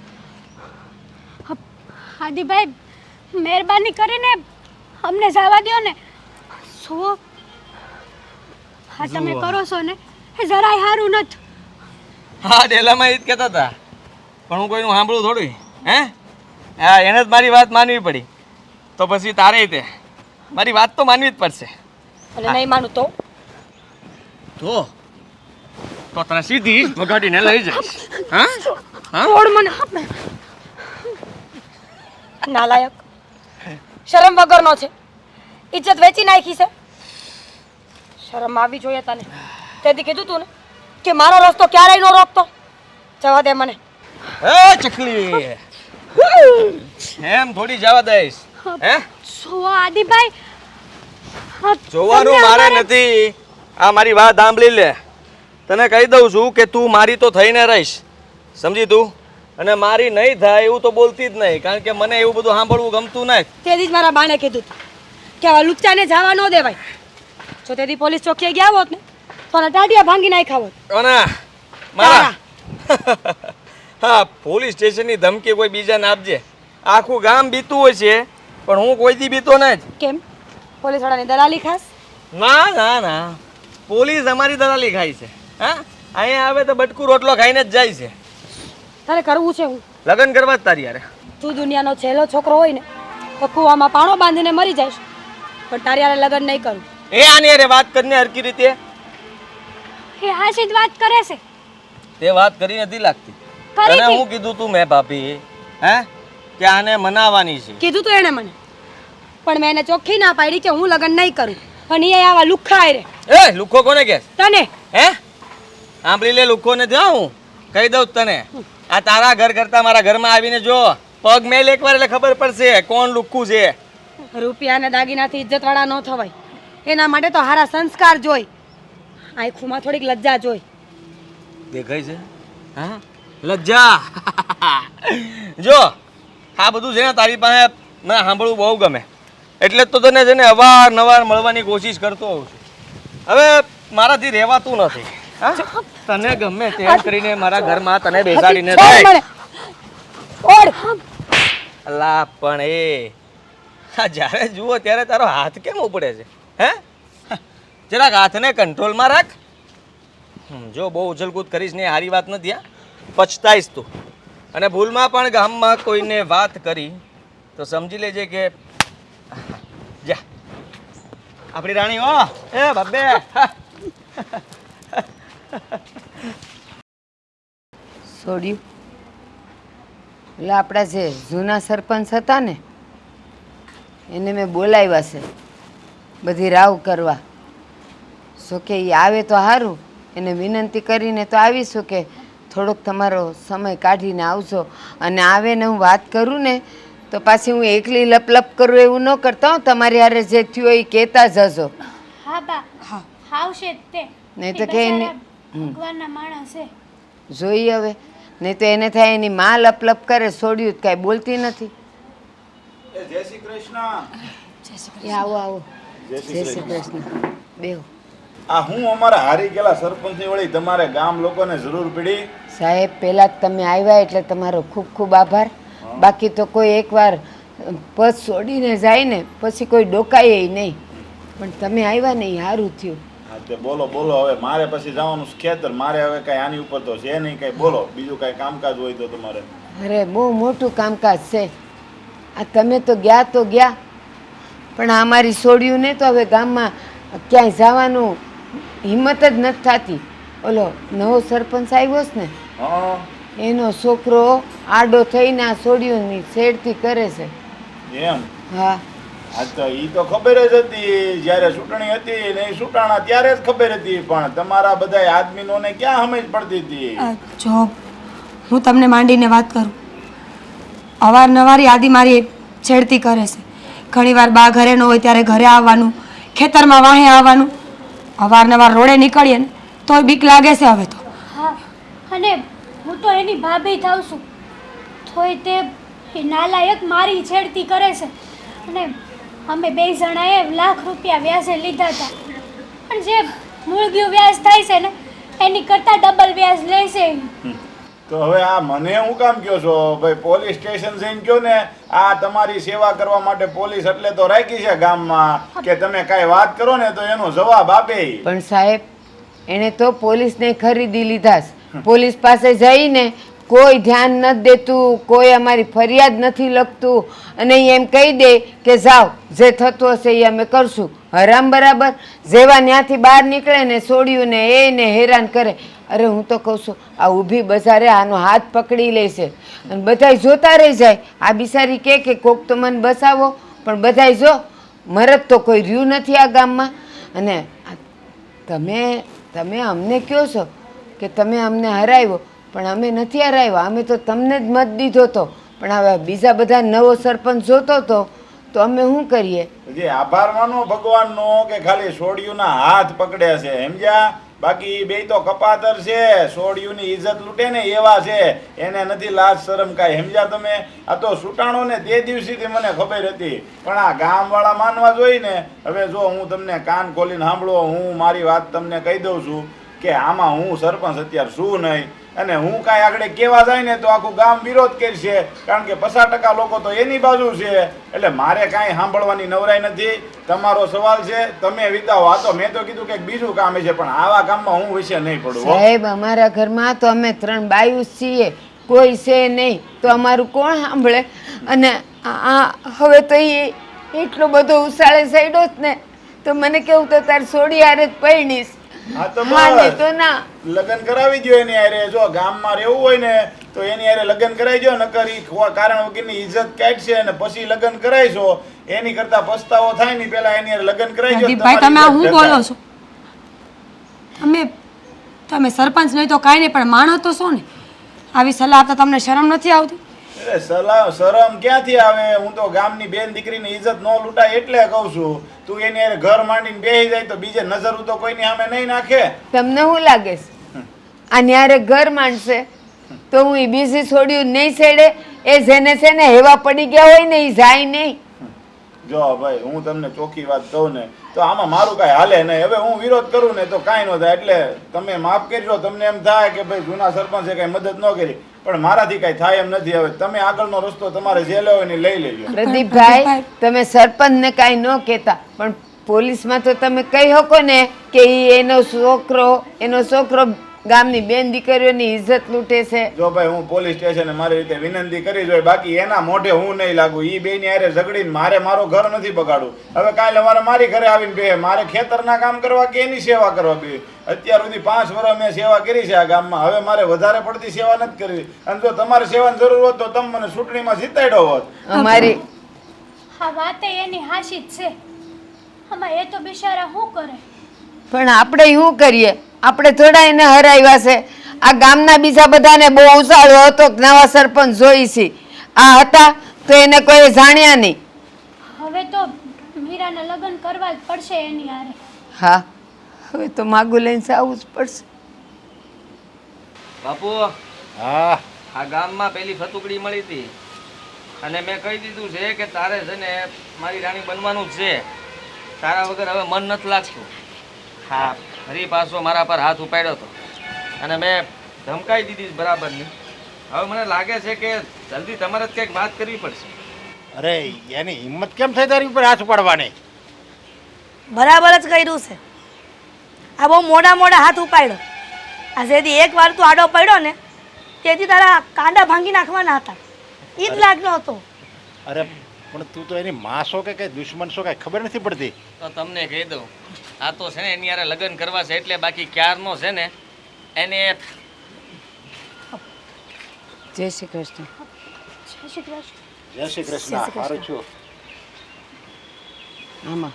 આદિભાઈ મહેરબાની કરીને અમને જવા દો ને. શું હા તમે કરો છો ને એ જરાય સારું નથી. હા ડેલામાં એ જ કહેતા હતા, પણ હું કોઈનું સાંભળું થોડું હે. હા એને જ મારી વાત માનવી પડી, તો પછી તારે તે મારી વાત તો માનવી જ પડશે. અને નહીં માનું તો તો તને સીધી વગાડીને લઈ જઈશ. હા હા છોડ મને. નાલાયક, શરમ વગરનો છે. ઇજ્જત વેચી નાખી છે. શરમ આવી જોઈએ તને. તેથી કીધું તું ને કે મારો રસ્તો ક્યારેય ન રોકતો. જવા દે મને. એ ચકલી એમ થોડી જવા દઈશ હે. શું આદિભાઈ જોવાનું મારે નથી. આ મારી વાત સાંભળી લે. તને કહી દઉં છું કે તું મારી તો થઈને રહીશ, સમજી તું. અને મારી નહીં થાય એવું તો બોલતી જ નહીં, કારણ કે મને એવું બધું સાંભળવું ગમતું નહીં. તેથી જ મારા બાને કીધું કે આ લુચ્ચાને જવા ન દેવાય. જો તેથી પોલીસ ચોકીએ ગયા હોત ને તો આના ટાઢિયા ભાંગી નાખ્યા હોત. અને મારા હા પોલીસ સ્ટેશનની ધમકી કોઈ બીજાને આપજે. આખું ગામ બીતું હોય છે, પણ હું કોઈથી બીતો નહીં જ. કેમ? પોલીસ વાળાની દલાલી ખાસ? ના ના ના, પોલીસ અમારી દલાલી ખાય છે. હા અહીંયા આવે તો બટકું રોટલો ખાઈને જ જાય છે. તારે કરવું છે હું લગ્ન કરવા જ તારી યારે. તું દુનિયાનો છેલ્લો છોકરો હોય ને તો કૂવામાં પાણો બાંધીને મરી જઈશ, પણ તારી યારે લગ્ન નહીં કરું. એ આની યારે વાત કરીને હરકી રીતે એ હાચી જ વાત કરે છે. તે વાત કરી નથી લાગતી. કરી તને હતી. હું કીધું તું મેં ભાભી હે કે આને મનાવવાની છે. કીધું તું એણે મને, પણ મેં એને ચોખ્ખી ના પાડી કે હું લગ્ન નહીં કરું. અને એ આવા લુખ્ખા રે. એ લુખો કોને કે તને હે? સાંભળી લે, લુખો ને ત્યાં હું કહી દઉં તને. આ તારા ઘર કરતા મારા ઘરમાં આવીને જો પગ મેલ એકવાર એટલે ખબર પડશે કોણ લુખ્ખું છે. રૂપિયા અને દાગીનાથી ઇજ્જતવાળા ન થવાય. એના માટે તો હારા સંસ્કાર જોઈ, આંખોમાં થોડીક લજ્જા જોઈ. દેખાય છે હા લજ્જા. જો આ બધું છે ને તારી પાસે મને સાંભળવું બહુ ગમે, એટલે જ તો તને છે ને અવારનવાર મળવાની કોશિશ કરતો હોઉં છું. હવે મારાથી રહેવાતું નથી. હા તને ગમે તેમ કરીને મારા ઘરમાં તને બેસાડીને છોડ મને. છોડ. અલા પણ એ હા જ્યારે જુઓ ત્યારે તારો હાથ કેમ ઉપડે છે હે? જરાક હાથને કંટ્રોલમાં રાખ. જો બહુ ઉછલકૂદ કરીશ ને સારી વાત નથી. હા પછતાઈશ તું. અને ભૂલમાં પણ ગામમાં કોઈને વાત કરી તો સમજી લેજે કે જા આપણી રાણી હો એ બબ્બે. છોડ્યું એટલે આપણા જે જૂના સરપંચ હતા ને એને મેં બોલાવ્યા છે બધી રાવ કરવા. શું કે એ આવે તો સારું, એને વિનંતી કરીને તો આવીશું કે થોડોક તમારો સમય કાઢીને આવજો. અને આવે ને હું વાત કરું ને તો પાછી હું એકલી લપ કરું એવું ન કરતા હો. તમારી હારે જે થયું હોય એ કહેતા જજો. હા બા હા આવશે જ તે નહીં તો એ કે એને બચારા ભગવાનના માણસ છે. જોઈએ હવે, નહીં તો એને થાય એની માં લપ કરે, છોડ્યું કાંઈ બોલતી નથી. એ જય શ્રી કૃષ્ણ. એ આવો આવો. જય જય શ્રી કૃષ્ણ. બેહો. આ હું અમારા હારી ગયેલા સરપંચની વળી તમારે ગામ લોકોને જરૂર પડી. સાહેબ, પહેલાં જ તમે આવ્યા એટલે તમારો ખૂબ ખૂબ આભાર. બાકી તો કોઈ એકવાર પદ છોડીને જાય ને પછી કોઈ ડોકાય નહીં, પણ તમે આવ્યા ને એ સારું થયું. હા તે બોલો બોલો, હવે મારે પછી જવાનું છે ખેતર. મારે હવે કઈ આની ઉપર તો છે નહીં કઈ. બોલો બીજું કઈ કામકાજ હોય તો તમારે. અરે બહુ મોટું કામકાજ છે. આ તમે તો ગયા પણ આ અમારી છોડ્યું ને તો હવે ગામમાં ક્યાંય જવાનું હિંમત જ નથી થતી. ઓલો નવો સરપંચ આવ્યો છે ને હા એનો છોકરો આડો થઈને આ છોડ્યુંની છેડતી કરે છે. એમ? હા હા તો ઈ તો ખબર જ હતી જ્યારે ચૂંટણી હતી ને એ ચૂંટાણા ત્યારે જ ખબર હતી, પણ તમારા બધા આદમીનોને ક્યાં સમજ પડતી હતી. જો હું તમને માંડીને વાત કરું, અવારનવાર યાદી મારી છેડતી કરે છે. ઘણીવાર બા ઘરે ન હોય ત્યારે ઘરે આવવાનું, ખેતરમાં વાહે આવવાનું, અવારનવાર રોડે નીકળીએ ને તોય બીક લાગે છે હવે તો. હા અને હું તો એની ભાભી થાઉં છું તોય તે એ નાલાયક મારી છેડતી કરે છે. અને અમે બે જણાએ ₹1,00,000 વ્યાજે લીધા હતા, પણ જે મૂળગયું વ્યાજ થાય છે ને એની કરતાં ડબલ વ્યાજ લે છે. તો હવે આ મને હું કામ કહો છો ભાઈ? પોલીસ સ્ટેશન જઈને કહો ને. આ તમારી સેવા કરવા માટે પોલીસ એટલે તો રાખી છે ગામમાં કે તમે કાંઈ વાત કરો ને તો એનો જવાબ આપે. પણ સાહેબ, એણે તો પોલીસને ખરીદી લીધા છે. પોલીસ પાસે જઈને કોઈ ધ્યાન નથી દેતું, કોઈ અમારી ફરિયાદ નથી લખતું, અને ઈ એમ કહી દે કે જાઓ જે થતું હશે એ અમે કરશું. હરામ બરાબર જેવા ત્યાંથી બહાર નીકળે ને છોડ્યું ને એને હેરાન કરે. અરે હું તો કહું છું આ ઊભી બજારે આનો હાથ પકડી લે છે અને બધાય જોતા રહી જાય. આ બિચારી કે કોક તો મને બસાવો, પણ બધાય જો મરદ તો કોઈ રહ્યું નથી આ ગામમાં. અને તમે અમને કહો છો કે તમે અમને હરાવ્યો, પણ અમે નથી હરાવ્યા. અમે તો તમને જ મત દીધો હતો, પણ હવે બીજા બધા નવો સરપંચ જોતો હતો તો અમે શું કરીએ? જે આભાર માનો ભગવાનનો કે ખાલી સોડિયુંના હાથ પકડ્યા છે, સમજ્યા? બાકી બે તો કપાતર છે, સોડિયુંની ઇજ્જત લૂંટે ને એવા છે. એને નથી લાજ શરમ કાંઈ, સમજ્યા તમે? આ તો છૂટાણો ને તે દિવસથી મને ખબર હતી, પણ આ ગામવાળા માનવા જોઈએ ને. હવે જો હું તમને કાન ખોલીને સાંભળો, હું મારી વાત તમને કહી દઉં છું કે આમાં હું સરપંચ અત્યારે શું નહીં, અને હું કાંઈ આગળ કહેવા જાય ને તો આખું ગામ વિરોધ કરશે, કારણ કે 50% લોકો તો એની બાજુ છે. એટલે મારે કાંઈ સાંભળવાની નવરાઈ નથી. તમારો સવાલ છે, તમે વિતાવો. આ તો મેં તો કીધું કે બીજું કામ છે, પણ આવા કામમાં હું વિશે નહીં પડું. સાહેબ, અમારા ઘરમાં તો અમે 3 બાયું છીએ, કોઈ છે નહીં, તો અમારું કોણ સાંભળે? અને આ હવે તો એ એટલો બધો ઉછાળે સાઈડો જ ને, તો મને કેવું તો તાર છોડી હારે જ પરણીશ. હા તો હા નહીં તો બસ ના. લગ્ન કરાવી દો એની હારે. જો ગામમાં રહેવું હોય ને તો એની હારે લગ્ન કરાવી દો, નકર ઈ કારણ વગરની ઇજ્જત કાઢશે અને પછી લગ્ન કરાવીશો. એની કરતા પસ્તાવો થાય ને પેલા એની હારે લગ્ન કરાવી દો. પ્રદીપભાઈ, તમે આ શું બોલો છો? તમે સરપંચ નહીં તો કાંઈ નહીં, પણ માણો તો શું ને? આવી સલાહ આપતા તમને શરમ નથી આવતી? અરે શરમ ક્યાંથી આવે? હું તો ગામની બેન દીકરીની ઇજ્જત ન લૂંટાય એટલે કહું છું. તું એની હારે ઘર માંડીને બેસી જાય તો બીજે નજર તો કોઈની સામે નહીં નાખે. તમને શું લાગે છે આ ન્યારે ઘર માંડશે તો હું એ બીજી છોડ્યું નહીં છેડે? એ જેને છે ને હેવા પડી ગયા હોય ને એ જાય નહીં. જો ભાઈ, હું તમને ચોખ્ખી વાત કહું ને તો આમાં મારું કાંઈ હાલે નહીં. હવે હું વિરોધ કરું ને તો કાંઈ ન થાય. એટલે તમે માફ કરજો. તમને એમ થાય કે ભાઈ જૂના સરપંચે કાંઈ મદદ ન કરી, પણ મારાથી કાંઈ થાય એમ નથી. હવે તમે આગળનો રસ્તો તમારે જે લેવો એને લઈ લેજો. પ્રદીપભાઈ, તમે સરપંચને કાંઈ ન કહેતા, પણ પોલીસમાં તો તમે કહી શકો ને કે એનો છોકરો ગામની બેન દીકરીઓની ઇજ્જત લૂંટે છે. જો ભાઈ હું પોલીસ સ્ટેશને મારી રીતે વિનંતી કરી જોઈએ, બાકી એના મોઢે હું નહીં લાગુ. ઈ બેની હારે ઝઘડીને મારે મારું ઘર નથી બગાડવું. હવે કાલે મારે મારી ઘરે આવીને બે મારે ખેતરના કામ કરવા કે એની સેવા કરવા બે. અત્યાર સુધી 5 વર્ષ મેં સેવા કરી છે આ ગામમાં. હવે મારે વધારે પડતી સેવા નથી કરવી. અને જો તમારે સેવાની જરૂર હોત તો તમે મને ચૂંટણીમાં જીતાડ્યો હોત. અમારી હા વાતે એની હાશી જ છે. આમાં એ તો બિચારા શું કરે? પણ આપણે શું કરીએ? આપણે થોડા એને હરાવ્યા છે. આ ગામના બીજા બધાને બહુ ઉછાળો હતો કે નવા સરપંચ જોઈ છે. આ હતા તો એને કોઈ જાણ્યા નહીં. હવે તો મીરાના લગ્ન કરવા જ પડશે એની હારે. હા, હવે તો માગું લઈને આવવું જ પડશે. બાપુ હા આ ગામમાં પેલી ફતુકડી મળી હતી અને મેં કહી દીધું છે કે તારે છે ને મારી રાણી બનવાનું જ છે. તારા વગર હવે મન નથી લાગતું. હા, ફરી પાછો મારા પર હાથ ઉપાડ્યો હતો અને મેં ધમકાઈ દીધી છે બરાબરની. હવે મને લાગે છે કે જલ્દી તમારે જ કંઈક વાત કરવી પડશે. અરે એની હિંમત કેમ થઈ તારી ઉપર હાથ ઉપાડવાની? બરાબર જ કર્યું છે. આ બહુ મોડા મોડા હાથ ઉપાડ્યો. આ જેથી એક વાર તું આડો પડ્યો ને તેથી તારા કાંડા ભાંગી નાખવાના હતા. ઈ જ લાગનો હતો. અરે પણ તું તો એની માં છો કે કઈ દુશ્મન છો કઈ ખબર નથી પડતી. તો તમને કહી દઉં, આ તો છે ને એની યારે લગ્ન કરવા છે એટલે બાકી ક્યારનો છે ને એને જય શ્રી કૃષ્ણ. જય શ્રી કૃષ્ણ. જય શ્રી કૃષ્ણ. સારું છું. આમાં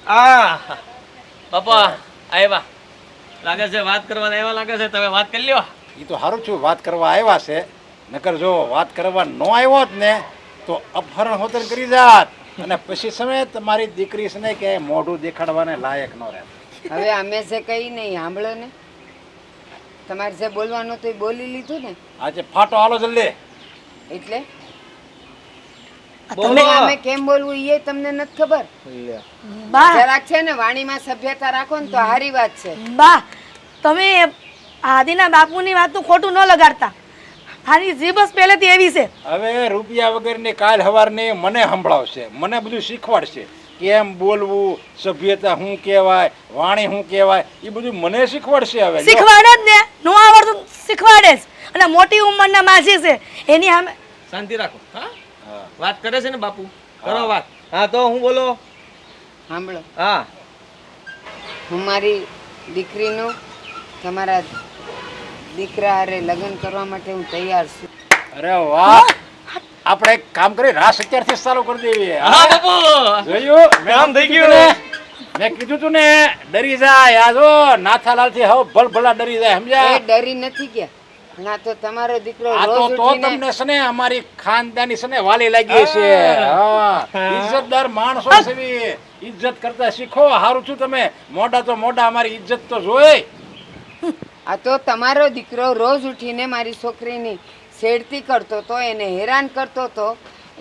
હા પપ્પા આવ્યા લાગે છે, વાત કરવાના આવ્યા લાગે છે. તમે વાત કરી લ્યો. એ તો સારું છું વાત કરવા આવ્યા છે. નકર જો વાત કરવા ન આવ્યો હોત ને તો અપહરણ હોતન કરી જાત અને પછી સમય તમારી દીકરી છે ને કે મોઢું દેખાડવાને લાયક ન રહે. હવે અમે જે કઈ નહીં સાંભળો ને. તમારે જે બોલવાનું તો એ બોલી લીધું ને. આજે ફાટો હાલો જલ્દી. એટલે બોલો. તમે અમે કેમ બોલવું એ તમને નથી ખબર. બા જરાક છે ને વાણીમાં સભ્યતા રાખો ને તો સારી વાત છે. બા તમે આદિના બાપુની વાતનું ખોટું ન લગાડતા. આની જીભ જ પહેલેથી એવી છે. હવે રૂપિયા વગરની કાલ હવારની મને સંભળાવશે, મને બધું શીખવાડશે કેમ બોલવું, સભ્યતા શું કહેવાય, વાણી શું કહેવાય, એ બધું મને શીખવાડશે. હવે જો. શીખવાડે જ ને, નો આવડતું શીખવાડે જ. અને મોટી ઉંમરના માજી છે એની સામે શાંતિ રાખો. હા, વાત કરે છે ને બાપુ, કરો વાત. હા તો હું બોલો. સાંભળો, હા હું મારી દીકરીનું તમારા દીકરા હારે લગ્ન કરવા માટે હું તૈયાર છું. અરે વાહ, આપણે એક કામ કરી રાસ અત્યારથી જ ચાલુ કરી દેવી. હા બાપુ, જોયું? કામ થઈ ગયું. મેં કીધું તું ને ડરી જાય. આ જો નાથાલાલ થી હવે ભલભલા ડરી જાય, એ સમજ્યા? ડરી નથી ગયા. ના તો તમારો દીકરો આ તો રોજ તો ઉઠીને તમને છે ને અમારી ખાનદાની છે ને વાલી લાગી છે. હા, ઇજ્જતદાર માણસો છે. ઇજ્જત કરતા શીખો. હારું છું તમે મોઢા તો મોઢા, અમારી ઇજ્જત તો જોઈ. આ તો તમારો દીકરો રોજ ઉઠીને મારી છોકરીની છેડતી કરતો તો, એને હેરાન કરતો તો.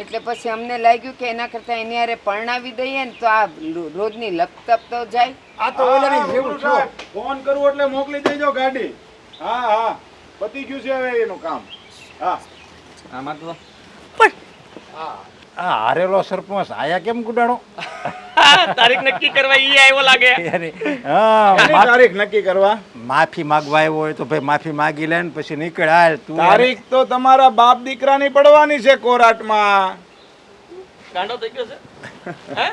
એટલે પછી અમને લાગ્યું કે એના કરતાં એની હારે પરણાવી દઈએ ને તો આ રોજની લપતપ તો જાય. આ તો ઓલાની જેવું છો. ફોન કરવું એટલે મોકલી દેજો ગાડી. હા હા, પતી ગયું છે હવે એનું કામ. હા આમાં તો આ હારેલો સરપંચ આયા કેમ ગુડાણો? તારીખ નક્કી કરવા ઈ આવ્યો લાગે. હા, એની તારીખ નક્કી કરવા. માફી માંગવા આવ્યો હોય તો ભાઈ માફી માંગી લે ને પછી નીકળ. હાલ તું. તારીખ તો તમારા બાપ દીકરાની પડવાની છે કોર્ટમાં. ગાંડો થઈ ગયો છે. હે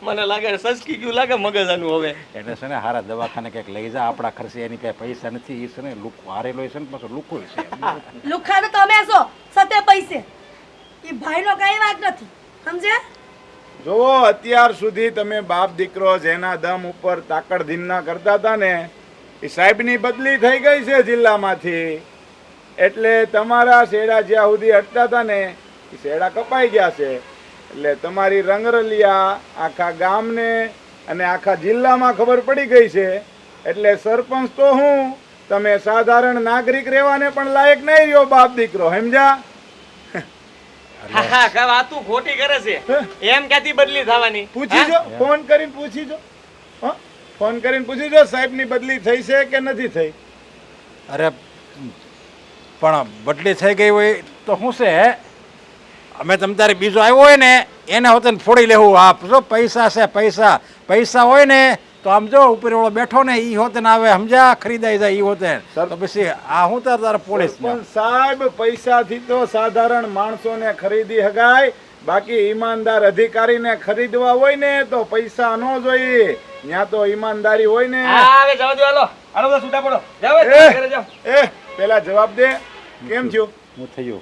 મને લાગે સસકી ગયું લાગે મગજ આનું હવે. એટલે છે ને હારા દવાખાને કંઈક લઈ જા. આપણા ખર્ચે એની કઈ પૈસા નથી. એ છે ને હારેલો છે ને પાછો લુખો છે. લુખા તો તમે છો સતે પૈસે. એ ભાઈનો કઈ વાત નથી, સમજ્યા? જુઓ, અત્યાર સુધી તમે બાપ દીકરો જેના દમ ઉપર તાકડ ધીમના કરતા હતા ને, એ સાહેબની બદલી થઈ ગઈ છે જિલ્લામાંથી. એટલે તમારા શેડા જ્યાં સુધી અટતા હતા ને એ શેડા કપાઈ ગયા છે. એટલે તમારી રંગરલિયા આખા ગામને અને આખા જિલ્લામાં ખબર પડી ગઈ છે. એટલે સરપંચ તો હું, તમે સાધારણ નાગરિક રહેવાને પણ લાયક નહીં રહ્યો બાપ દીકરો, સમજ્યા? હા કા વાતું ખોટી કરે છે. એમ ક્યાંથી બદલી થવાની? પૂછી જો, ફોન કરીને પૂછી જો. હા, ફોન કરીને પૂછી જો સાહેબની બદલી થઈ છે કે નથી થઈ. અરે પણ બદલી થઈ ગઈ હોય તો શું છે? અમે તમ તારે બીજો આવ્યો હોય ને એને હોતે ફોડી લેવું. આપ જો પૈસા છે, પૈસા પૈસા હોય ને તો આમ જો ઉપર ઓળો બેઠો ને ઈ હોતે ને આવે સમજ્યા ખરીદાઈ જાય ઈ હોતે તો પછી આ હું તારે પોલીસ પણ સાહેબ પૈસાથી તો સાધારણ માણસોને ખરીદી હગાય, બાકી ઈમાનદાર અધિકારીને ખરીદવા હોય ને તો પૈસા ન જોઈએ, ત્યાં તો ઈમાનદારી હોય ને. હવે જાવ દો, હાલો હાલો બધા છૂટા પડો, જાઓ ઘરે જાઓ. પેલા જવાબ દે, કેમ થયું? હું થયું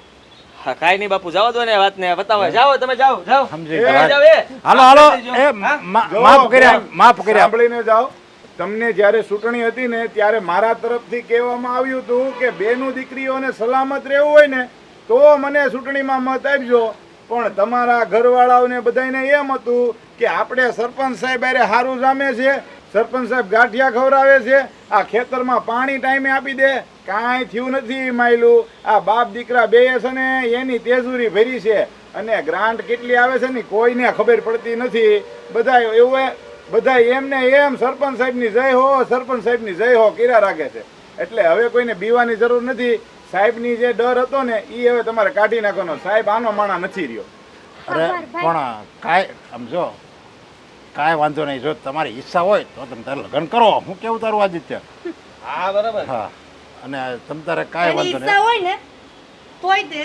હા કાઈ નહીં બાપુ, જાઓ દો ને વાત ને બતાવો. જાઓ તમે, જાઓ જાઓ સમજી એ, ગયા. જાઓ, એ. હાલો હાલો એ જો, માફ કર્યા માફ કર્યા. સાંભળીને જાઓ. તમને જ્યારે ચૂંટણી હતી ને ત્યારે મારા તરફથી કહેવામાં આવ્યું હતું કે બેનું દીકરીઓને સલામત રહેવું હોય ને તો મને ચૂંટણીમાં મત આપજો, પણ તમારા ઘરવાળાઓને બધાને એમ હતું કે આપણે સરપંચ સાહેબ અરે સારું જામે છે, સરપંચ સાહેબ ગાંઠિયા ખવડાવે છે, આ ખેતરમાં પાણી ટાઈમે આપી દે. કાંઈ થયું નથી માયલું. આ બાપ દીકરા બે છે ને એની તેજુરી ભરી છે અને ગ્રાન્ટ કેટલી આવે છે ને કોઈને ખબર પડતી નથી. બધા એવું બધા એમને એમ સરપંચ સાહેબની જય હો, સરપંચ સાહેબની જય હો કર્યા રાખે છે. એટલે હવે કોઈને બીવાની જરૂર નથી. સાહેબની જે ડર હતો ને એ હવે તમારે કાઢી નાખવાનો. સાહેબ આનો માણા નથી રહ્યો. અરે પણ કાંઈ આમ જો કાંઈ વાંધો નહીં, જો તમારી ઈચ્છા હોય તો તમે તારે લગ્ન કરો. હું કેવું તારું આદિત્ય? હા બરાબર. હા અને તમે તારે કાંઈ એની વાંધો ઈચ્છા નહીં. હોય ને તોય તે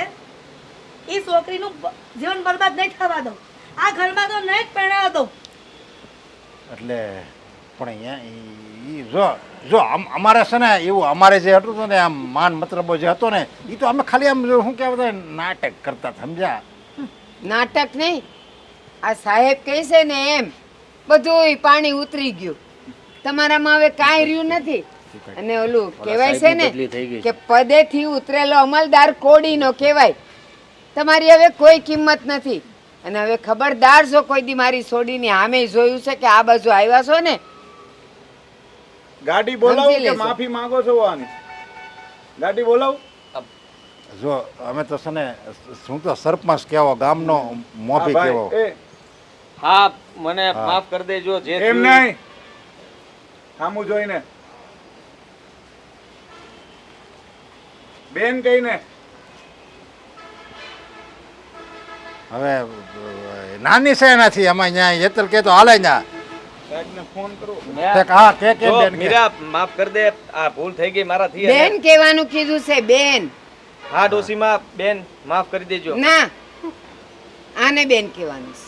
એ છોકરીનું જીવન બરબાદ નહીં થવા દો. આ ઘરમાં તો નહીં જ પહેણાવા દો. એટલે પણ અહીંયા ઈ જો જો અમારે છે ને એવું અમારે જે હતું હતું ને આમ માન મતલબો જે હતો ને એ તો અમે ખાલી આમ શું કહેવાય નાટક કરતા હતા, સમજ્યા? નાટક નહીં, આ સાહેબ કહે છે ને એમ બધું પાણી ઉતરી ગયું, તમારામાં હવે કાંઈ રહ્યું નથી. અને ઓલું કહેવાય છે ને કે પદેથી ઉતરેલો અમલદાર કોડીનો કહેવાય. તમારી હવે કોઈ કિંમત નથી. અને હવે ખબરદાર છો કોઈ દી મારી સોડીની સામે જોયું છે કે આ બાજુ આવ્યા છો ને ગાડી બોલાવો સમજી કે લેજો. માફી માંગો છો? આની ગાડી બોલાવો. જો અમે તો છે ને શું તો સરપંચ કહેવો, ગામનો મોભી હા કહેવો. ભાઈ, હા મને માફ કરી દેજો. જે એમ થયું. નહીં, સામું જોઈને બેન કહીને. હવે નાની છે એનાથી એમાં ત્યાં યેતલ કે તો હાલે ત્યાં સાહેબને ફોન કરો. હા કે જો, બેન કે. મીરા માફ કરી દે, આ ભૂલ થઈ ગઈ મારાથી. અને- બેન કહેવાનું કીધું છે, બેન. હા ડોસીમાં બેન માફ કરી દેજો. ના, આને બેન કહેવાનું છે.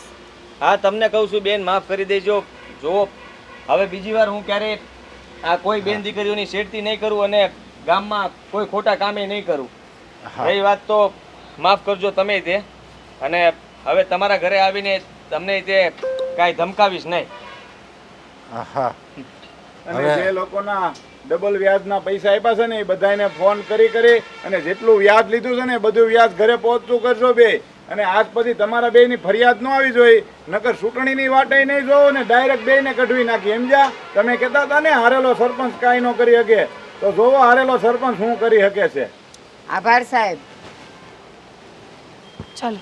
હા તમને કહું છું બેન માફ કરી દેજો. જો હવે બીજી વાર હું ક્યારે આ કોઈ બેન દીકરીઓની છેડતી નહીં કરું અને ગામમાં કોઈ ખોટા કામે નહીં કરું. હા. એ વાત તો માફ કરજો તમે તે. અને હવે તમારા ઘરે આવીને તમને તે કાંઈ ધમકાવીશ નહીં. હા અને હવે- જે લોકોના ડબલ વ્યાજના પૈસા આપ્યા છે ને એ બધાને ફોન કરી અને જેટલું વ્યાજ લીધું છે ને બધું વ્યાજ ઘરે પહોંચતું કરશો બે. અને આજ પછી તમારા બેયની ફરિયાદ ન આવી જોઈએ, નકર ચૂંટણીની વાટે નહીં જોવો ને ડાયરેક્ટ બેયને કઢવી નાખી. સમજ્યા? તમે કહેતા હતા ને હારેલો સરપંચ કાંઈ ન કરી શકે, તો જોવો હારેલો સરપંચ શું કરી શકે છે. આભાર સાહેબ. ચાલો.